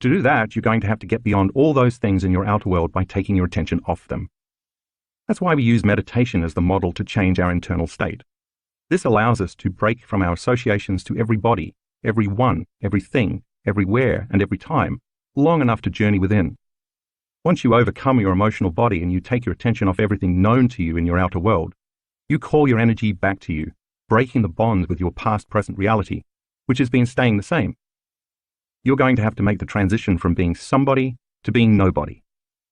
To do that, you're going to have to get beyond all those things in your outer world by taking your attention off them. That's why we use meditation as the model to change our internal state. This allows us to break from our associations to everybody, everyone, everything, everywhere, and every time, long enough to journey within. Once you overcome your emotional body and you take your attention off everything known to you in your outer world, you call your energy back to you, breaking the bonds with your past-present reality, which has been staying the same. You're going to have to make the transition from being somebody to being nobody,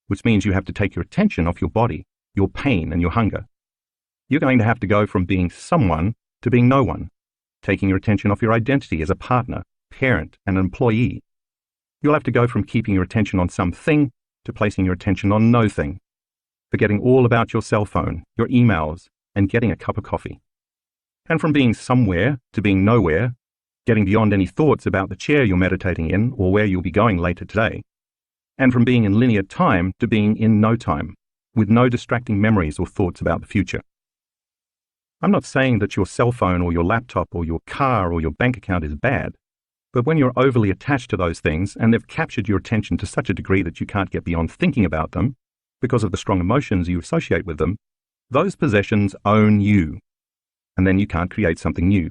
which means you have to take your attention off your body, your pain, and your hunger. You're going to have to go from being someone to being no one, taking your attention off your identity as a partner, parent, and employee. You'll have to go from keeping your attention on something to placing your attention on no thing, forgetting all about your cell phone, your emails, and getting a cup of coffee. And from being somewhere to being nowhere, getting beyond any thoughts about the chair you're meditating in or where you'll be going later today. And from being in linear time to being in no time, with no distracting memories or thoughts about the future. I'm not saying that your cell phone or your laptop or your car or your bank account is bad, but when you're overly attached to those things and they've captured your attention to such a degree that you can't get beyond thinking about them because of the strong emotions you associate with them, those possessions own you, and then you can't create something new.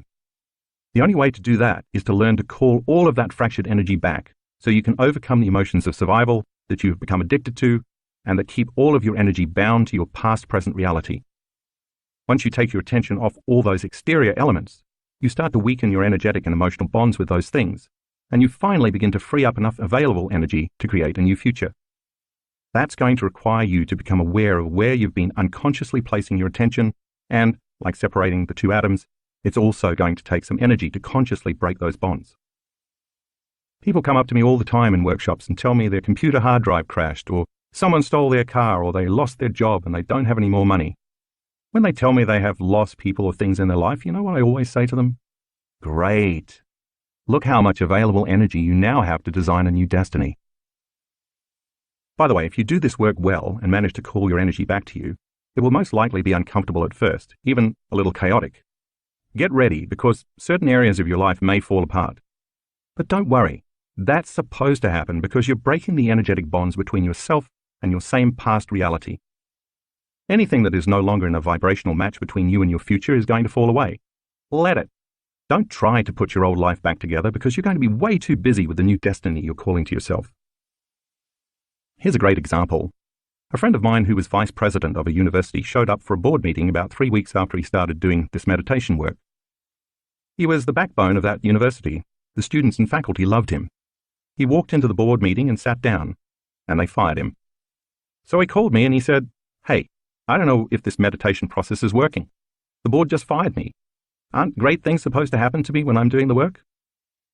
The only way to do that is to learn to call all of that fractured energy back so you can overcome the emotions of survival that you've become addicted to and that keep all of your energy bound to your past-present reality. Once you take your attention off all those exterior elements, you start to weaken your energetic and emotional bonds with those things, and you finally begin to free up enough available energy to create a new future. That's going to require you to become aware of where you've been unconsciously placing your attention, and, like separating the two atoms, it's also going to take some energy to consciously break those bonds. People come up to me all the time in workshops and tell me their computer hard drive crashed, or someone stole their car, or they lost their job and they don't have any more money. When they tell me they have lost people or things in their life, you know what I always say to them? Great. Look how much available energy you now have to design a new destiny. By the way, if you do this work well and manage to call your energy back to you, it will most likely be uncomfortable at first, even a little chaotic. Get ready, because certain areas of your life may fall apart. But don't worry, that's supposed to happen because you're breaking the energetic bonds between yourself and your same past reality. Anything that is no longer in a vibrational match between you and your future is going to fall away. Let it. Don't try to put your old life back together because you're going to be way too busy with the new destiny you're calling to yourself. Here's a great example. A friend of mine who was vice president of a university showed up for a board meeting about 3 weeks after he started doing this meditation work. He was the backbone of that university. The students and faculty loved him. He walked into the board meeting and sat down, and they fired him. So he called me and he said, "Hey, I don't know if this meditation process is working. The board just fired me. Aren't great things supposed to happen to me when I'm doing the work?"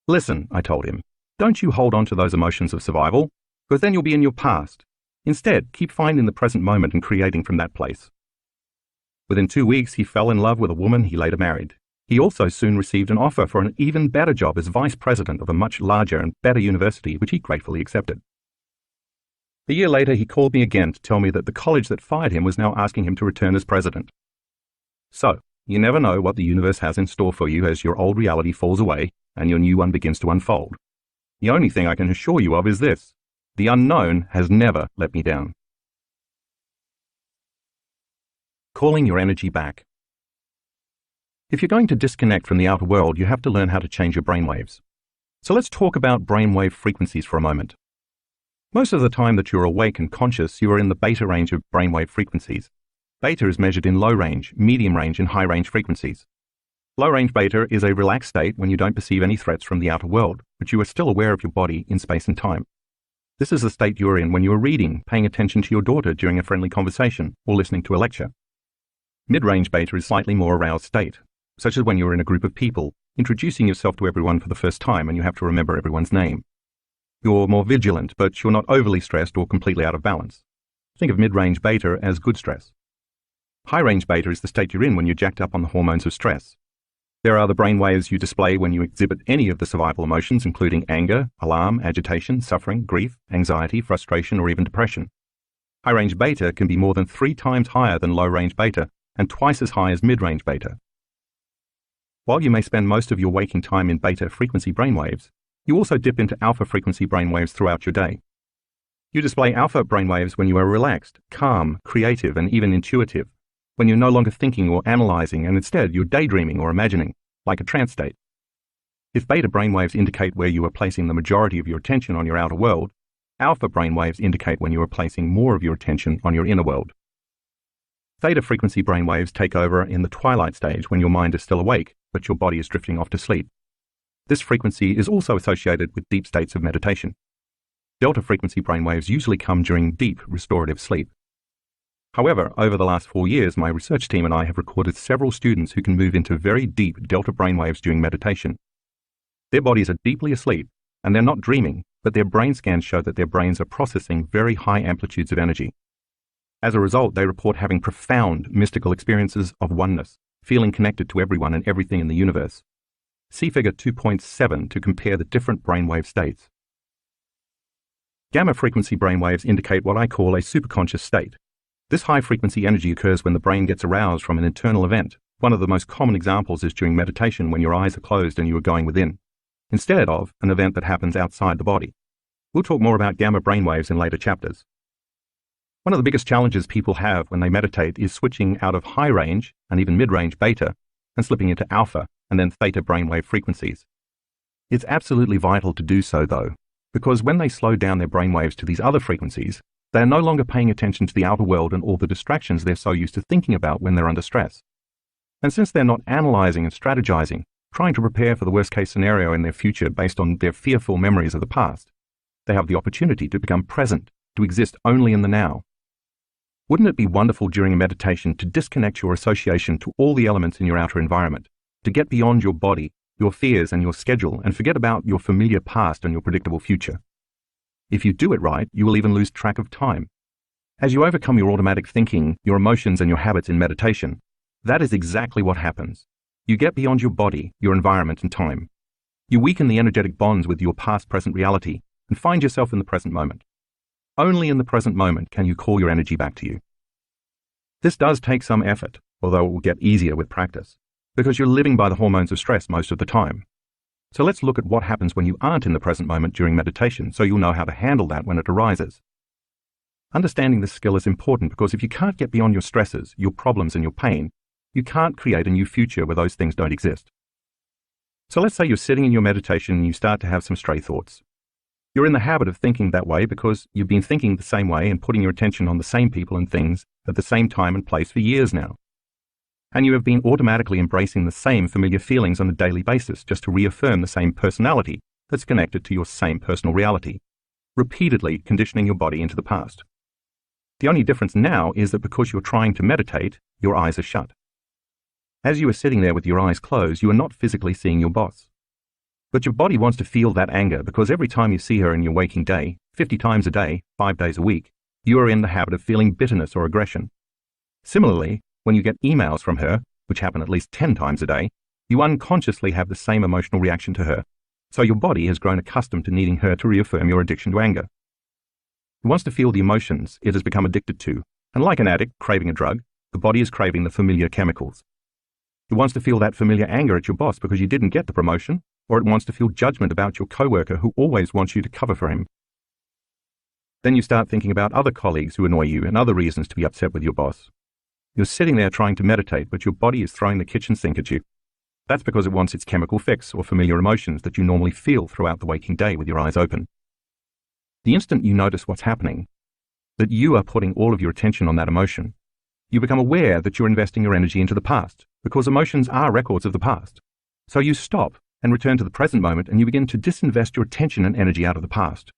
"Listen," I told him, "don't you hold on to those emotions of survival, because then you'll be in your past. Instead, keep finding the present moment and creating from that place." Within 2 weeks, he fell in love with a woman he later married. He also soon received an offer for an even better job as vice president of a much larger and better university, which he gratefully accepted. A year later, he called me again to tell me that the college that fired him was now asking him to return as president. So, you never know what the universe has in store for you as your old reality falls away and your new one begins to unfold. The only thing I can assure you of is this: the unknown has never let me down. Calling your energy back. If you're going to disconnect from the outer world, you have to learn how to change your brainwaves. So let's talk about brainwave frequencies for a moment. Most of the time that you're awake and conscious, you are in the beta range of brainwave frequencies. Beta is measured in low range, medium range, and high range frequencies. Low range beta is a relaxed state when you don't perceive any threats from the outer world, but you are still aware of your body in space and time. This is the state you are in when you are reading, paying attention to your daughter during a friendly conversation, or listening to a lecture. Mid-range beta is slightly more aroused state, such as when you're in a group of people, introducing yourself to everyone for the first time and you have to remember everyone's name. You're more vigilant, but you're not overly stressed or completely out of balance. Think of mid-range beta as good stress. High-range beta is the state you're in when you're jacked up on the hormones of stress. There are the brain waves you display when you exhibit any of the survival emotions, including anger, alarm, agitation, suffering, grief, anxiety, frustration, or even depression. High-range beta can be more than 3 times higher than low-range beta and twice as high as mid-range beta. While you may spend most of your waking time in beta frequency brainwaves, you also dip into alpha frequency brainwaves throughout your day. You display alpha brainwaves when you are relaxed, calm, creative, and even intuitive, when you're no longer thinking or analyzing and instead you're daydreaming or imagining, like a trance state. If beta brainwaves indicate where you are placing the majority of your attention on your outer world, alpha brainwaves indicate when you are placing more of your attention on your inner world. Theta frequency brainwaves take over in the twilight stage when your mind is still awake, but your body is drifting off to sleep. This frequency is also associated with deep states of meditation. Delta frequency brainwaves usually come during deep, restorative sleep. However, over the last 4 years, my research team and I have recorded several students who can move into very deep delta brainwaves during meditation. Their bodies are deeply asleep, and they're not dreaming, but their brain scans show that their brains are processing very high amplitudes of energy. As a result, they report having profound mystical experiences of oneness, feeling connected to everyone and everything in the universe. See figure 2.7 to compare the different brainwave states. Gamma frequency brainwaves indicate what I call a superconscious state. This high-frequency energy occurs when the brain gets aroused from an internal event. One of the most common examples is during meditation when your eyes are closed and you are going within, instead of an event that happens outside the body. We'll talk more about gamma brainwaves in later chapters. One of the biggest challenges people have when they meditate is switching out of high-range and even mid-range beta and slipping into alpha and then theta brainwave frequencies. It's absolutely vital to do so, though, because when they slow down their brainwaves to these other frequencies, they are no longer paying attention to the outer world and all the distractions they're so used to thinking about when they're under stress. And since they're not analyzing and strategizing, trying to prepare for the worst-case scenario in their future based on their fearful memories of the past, they have the opportunity to become present, to exist only in the now. Wouldn't it be wonderful during a meditation to disconnect your association to all the elements in your outer environment, to get beyond your body, your fears, and your schedule, and forget about your familiar past and your predictable future? If you do it right, you will even lose track of time. As you overcome your automatic thinking, your emotions, and your habits in meditation, that is exactly what happens. You get beyond your body, your environment, and time. You weaken the energetic bonds with your past-present reality and find yourself in the present moment. Only in the present moment can you call your energy back to you. This does take some effort, although it will get easier with practice, because you're living by the hormones of stress most of the time. So let's look at what happens when you aren't in the present moment during meditation, so you'll know how to handle that when it arises. Understanding this skill is important because if you can't get beyond your stresses, your problems, and your pain, you can't create a new future where those things don't exist. So let's say you're sitting in your meditation and you start to have some stray thoughts. You're in the habit of thinking that way because you've been thinking the same way and putting your attention on the same people and things at the same time and place for years now. And you have been automatically embracing the same familiar feelings on a daily basis just to reaffirm the same personality that's connected to your same personal reality, repeatedly conditioning your body into the past. The only difference now is that because you're trying to meditate, your eyes are shut. As you are sitting there with your eyes closed, you are not physically seeing your boss. But your body wants to feel that anger because every time you see her in your waking day, 50 times a day, 5 days a week, you are in the habit of feeling bitterness or aggression. Similarly, when you get emails from her, which happen at least 10 times a day, you unconsciously have the same emotional reaction to her. So your body has grown accustomed to needing her to reaffirm your addiction to anger. It wants to feel the emotions it has become addicted to, and like an addict craving a drug, the body is craving the familiar chemicals. It wants to feel that familiar anger at your boss because you didn't get the promotion, or it wants to feel judgment about your coworker who always wants you to cover for him. Then you start thinking about other colleagues who annoy you and other reasons to be upset with your boss. You're sitting there trying to meditate, but your body is throwing the kitchen sink at you. That's because it wants its chemical fix or familiar emotions that you normally feel throughout the waking day with your eyes open. The instant you notice what's happening, that you are putting all of your attention on that emotion, you become aware that you're investing your energy into the past, because emotions are records of the past. So you stop and return to the present moment, and you begin to disinvest your attention and energy out of the past.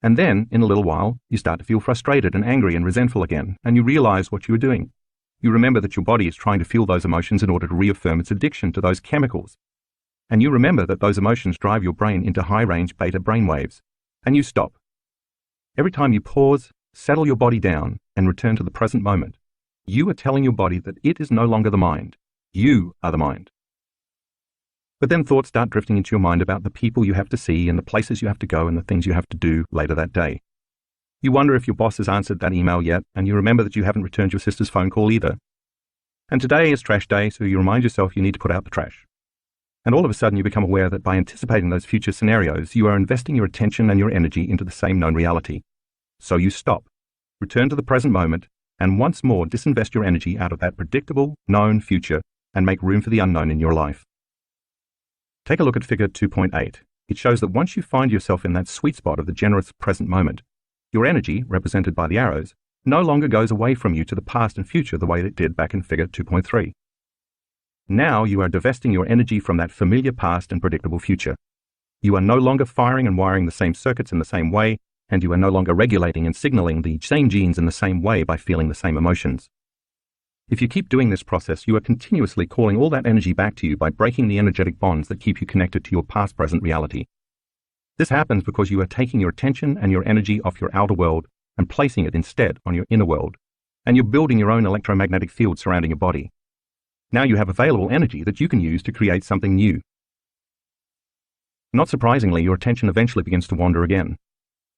And then, in a little while, you start to feel frustrated and angry and resentful again, and you realize what you were doing. You remember that your body is trying to feel those emotions in order to reaffirm its addiction to those chemicals. And you remember that those emotions drive your brain into high-range beta brainwaves. And you stop. Every time you pause, settle your body down, and return to the present moment, you are telling your body that it is no longer the mind. You are the mind. But then thoughts start drifting into your mind about the people you have to see and the places you have to go and the things you have to do later that day. You wonder if your boss has answered that email yet, and you remember that you haven't returned your sister's phone call either. And today is trash day, so you remind yourself you need to put out the trash. And all of a sudden you become aware that by anticipating those future scenarios, you are investing your attention and your energy into the same known reality. So you stop, return to the present moment, and once more disinvest your energy out of that predictable, known future and make room for the unknown in your life. Take a look at figure 2.8. It shows that once you find yourself in that sweet spot of the generous present moment, your energy, represented by the arrows, no longer goes away from you to the past and future the way it did back in figure 2.3. Now you are divesting your energy from that familiar past and predictable future. You are no longer firing and wiring the same circuits in the same way, and you are no longer regulating and signaling the same genes in the same way by feeling the same emotions. If you keep doing this process, you are continuously calling all that energy back to you by breaking the energetic bonds that keep you connected to your past-present reality. This happens because you are taking your attention and your energy off your outer world and placing it instead on your inner world, and you're building your own electromagnetic field surrounding your body. Now you have available energy that you can use to create something new. Not surprisingly, your attention eventually begins to wander again.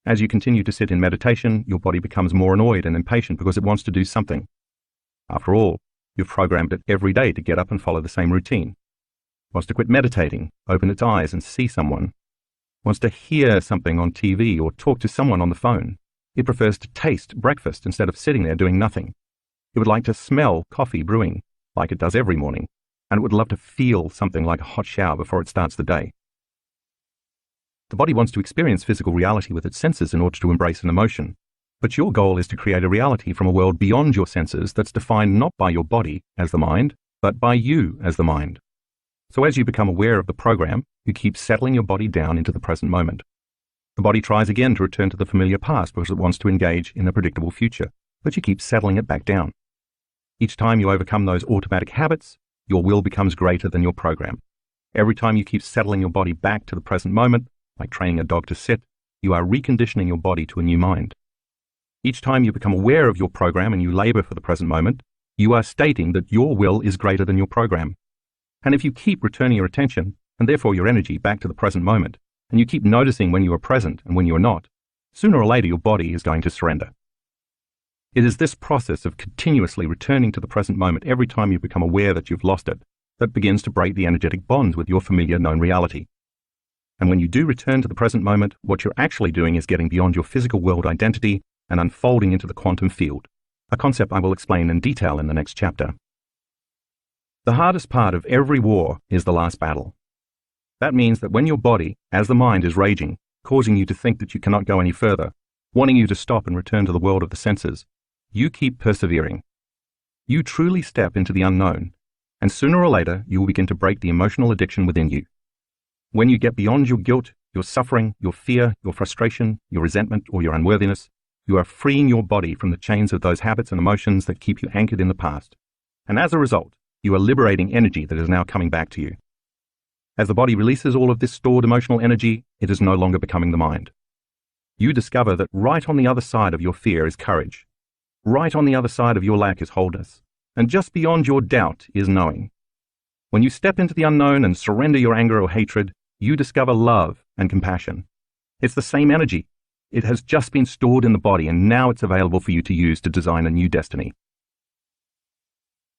As you continue to sit in meditation, your body becomes more annoyed and impatient because it wants to do something. After all, you've programmed it every day to get up and follow the same routine. It wants to quit meditating, open its eyes and see someone. Wants to hear something on TV or talk to someone on the phone. It prefers to taste breakfast instead of sitting there doing nothing. It would like to smell coffee brewing, like it does every morning, and it would love to feel something like a hot shower before it starts the day. The body wants to experience physical reality with its senses in order to embrace an emotion, but your goal is to create a reality from a world beyond your senses that's defined not by your body as the mind, but by you as the mind. So as you become aware of the program, you keep settling your body down into the present moment. The body tries again to return to the familiar past because it wants to engage in a predictable future, but you keep settling it back down. Each time you overcome those automatic habits, your will becomes greater than your program. Every time you keep settling your body back to the present moment, like training a dog to sit, you are reconditioning your body to a new mind. Each time you become aware of your program and you labor for the present moment, you are stating that your will is greater than your program. And if you keep returning your attention, and therefore your energy, back to the present moment, and you keep noticing when you are present and when you are not, sooner or later your body is going to surrender. It is this process of continuously returning to the present moment every time you become aware that you've lost it that begins to break the energetic bonds with your familiar known reality. And when you do return to the present moment, what you're actually doing is getting beyond your physical world identity and unfolding into the quantum field, a concept I will explain in detail in the next chapter. The hardest part of every war is the last battle. That means that when your body, as the mind, is raging, causing you to think that you cannot go any further, wanting you to stop and return to the world of the senses, you keep persevering. You truly step into the unknown, and sooner or later you will begin to break the emotional addiction within you. When you get beyond your guilt, your suffering, your fear, your frustration, your resentment, or your unworthiness, you are freeing your body from the chains of those habits and emotions that keep you anchored in the past. And as a result, you are liberating energy that is now coming back to you. As the body releases all of this stored emotional energy, it is no longer becoming the mind. You discover that right on the other side of your fear is courage. Right on the other side of your lack is wholeness. And just beyond your doubt is knowing. When you step into the unknown and surrender your anger or hatred, you discover love and compassion. It's the same energy. It has just been stored in the body, and now it's available for you to use to design a new destiny.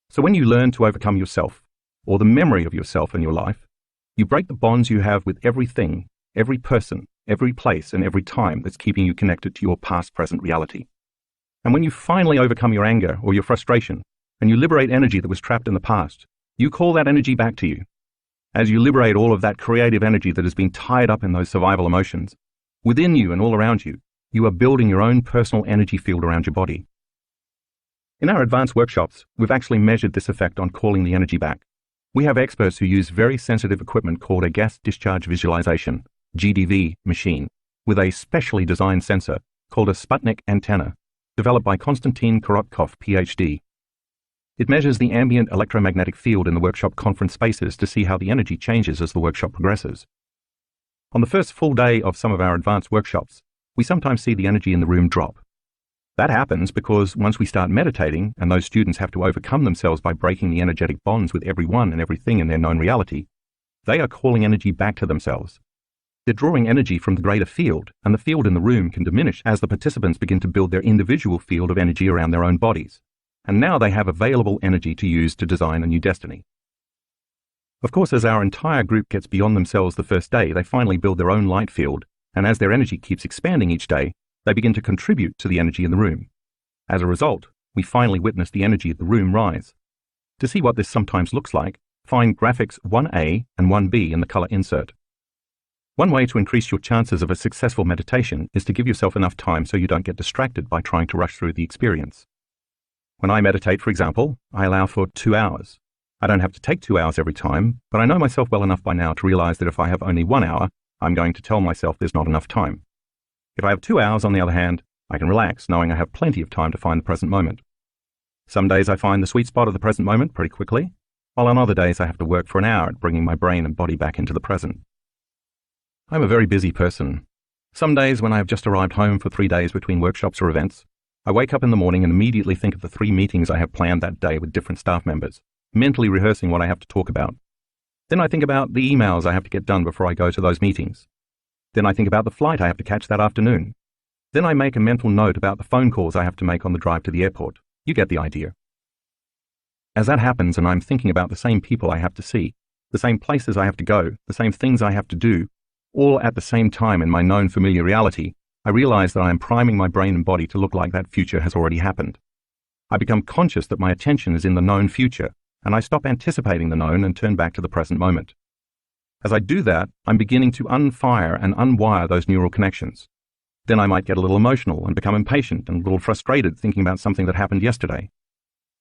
So when you learn to overcome yourself, or the memory of yourself in your life, you break the bonds you have with everything, every person, every place, and every time that's keeping you connected to your past-present reality. And when you finally overcome your anger or your frustration, and you liberate energy that was trapped in the past, you call that energy back to you. As you liberate all of that creative energy that has been tied up in those survival emotions, within you and all around you, you are building your own personal energy field around your body. In our advanced workshops, we've actually measured this effect on calling the energy back. We have experts who use very sensitive equipment called a gas discharge visualization, GDV, machine, with a specially designed sensor called a Sputnik antenna, developed by Konstantin Korotkov, PhD. It measures the ambient electromagnetic field in the workshop conference spaces to see how the energy changes as the workshop progresses. On the first full day of some of our advanced workshops, we sometimes see the energy in the room drop. That happens because once we start meditating, and those students have to overcome themselves by breaking the energetic bonds with everyone and everything in their known reality, they are calling energy back to themselves. They're drawing energy from the greater field, and the field in the room can diminish as the participants begin to build their individual field of energy around their own bodies. And now they have available energy to use to design a new destiny. Of course, as our entire group gets beyond themselves the first day, they finally build their own light field, and as their energy keeps expanding each day, they begin to contribute to the energy in the room. As a result, we finally witness the energy of the room rise. To see what this sometimes looks like, find graphics 1A and 1B in the color insert. One way to increase your chances of a successful meditation is to give yourself enough time so you don't get distracted by trying to rush through the experience. When I meditate, for example, I allow for 2 hours. I don't have to take 2 hours every time, but I know myself well enough by now to realize that if I have only 1 hour, I'm going to tell myself there's not enough time. If I have 2 hours, on the other hand, I can relax knowing I have plenty of time to find the present moment. Some days I find the sweet spot of the present moment pretty quickly, while on other days I have to work for an hour at bringing my brain and body back into the present. I'm a very busy person. Some days when I have just arrived home for 3 days between workshops or events, I wake up in the morning and immediately think of the 3 meetings I have planned that day with different staff members, mentally rehearsing what I have to talk about. Then I think about the emails I have to get done before I go to those meetings. Then I think about the flight I have to catch that afternoon. Then I make a mental note about the phone calls I have to make on the drive to the airport. You get the idea. As that happens and I'm thinking about the same people I have to see, the same places I have to go, the same things I have to do, all at the same time in my known familiar reality, I realize that I am priming my brain and body to look like that future has already happened. I become conscious that my attention is in the known future, and I stop anticipating the known and turn back to the present moment. As I do that, I'm beginning to unfire and unwire those neural connections. Then I might get a little emotional and become impatient and a little frustrated thinking about something that happened yesterday.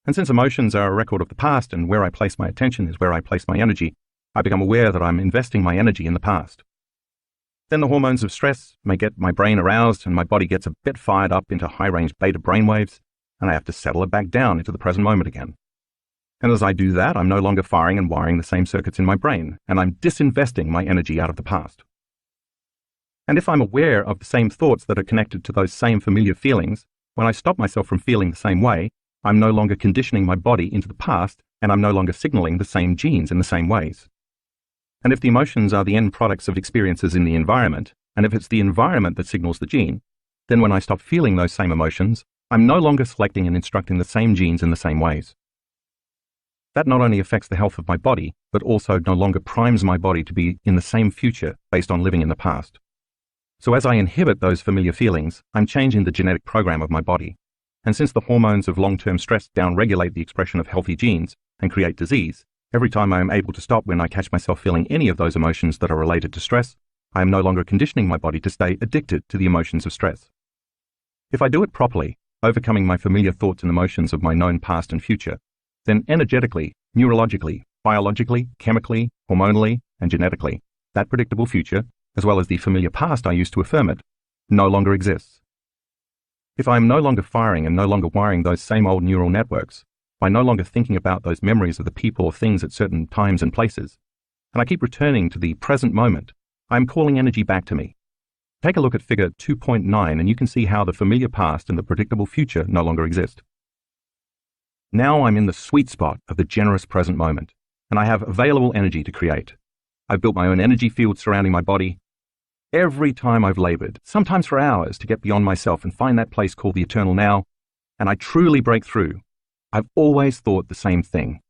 And since emotions are a record of the past and where I place my attention is where I place my energy, I become aware that I'm investing my energy in the past. Then the hormones of stress may get my brain aroused and my body gets a bit fired up into high-range beta brainwaves, and I have to settle it back down into the present moment again. And as I do that, I'm no longer firing and wiring the same circuits in my brain, and I'm disinvesting my energy out of the past. And if I'm aware of the same thoughts that are connected to those same familiar feelings, when I stop myself from feeling the same way, I'm no longer conditioning my body into the past, and I'm no longer signaling the same genes in the same ways. And if the emotions are the end products of experiences in the environment, and if it's the environment that signals the gene, then when I stop feeling those same emotions, I'm no longer selecting and instructing the same genes in the same ways. That not only affects the health of my body, but also no longer primes my body to be in the same future based on living in the past. So as I inhibit those familiar feelings, I'm changing the genetic program of my body. And since the hormones of long-term stress downregulate the expression of healthy genes and create disease, every time I am able to stop when I catch myself feeling any of those emotions that are related to stress, I am no longer conditioning my body to stay addicted to the emotions of stress. If I do it properly, overcoming my familiar thoughts and emotions of my known past and future, then energetically, neurologically, biologically, chemically, hormonally, and genetically, that predictable future, as well as the familiar past I used to affirm it, no longer exists. If I am no longer firing and no longer wiring those same old neural networks, by no longer thinking about those memories of the people or things at certain times and places, and I keep returning to the present moment, I am calling energy back to me. Take a look at figure 2.9 and you can see how the familiar past and the predictable future no longer exist. Now I'm in the sweet spot of the generous present moment, and I have available energy to create. I've built my own energy field surrounding my body. Every time I've labored, sometimes for hours, to get beyond myself and find that place called the eternal now, and I truly break through, I've always thought the same thing.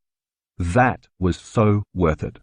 That was so worth it.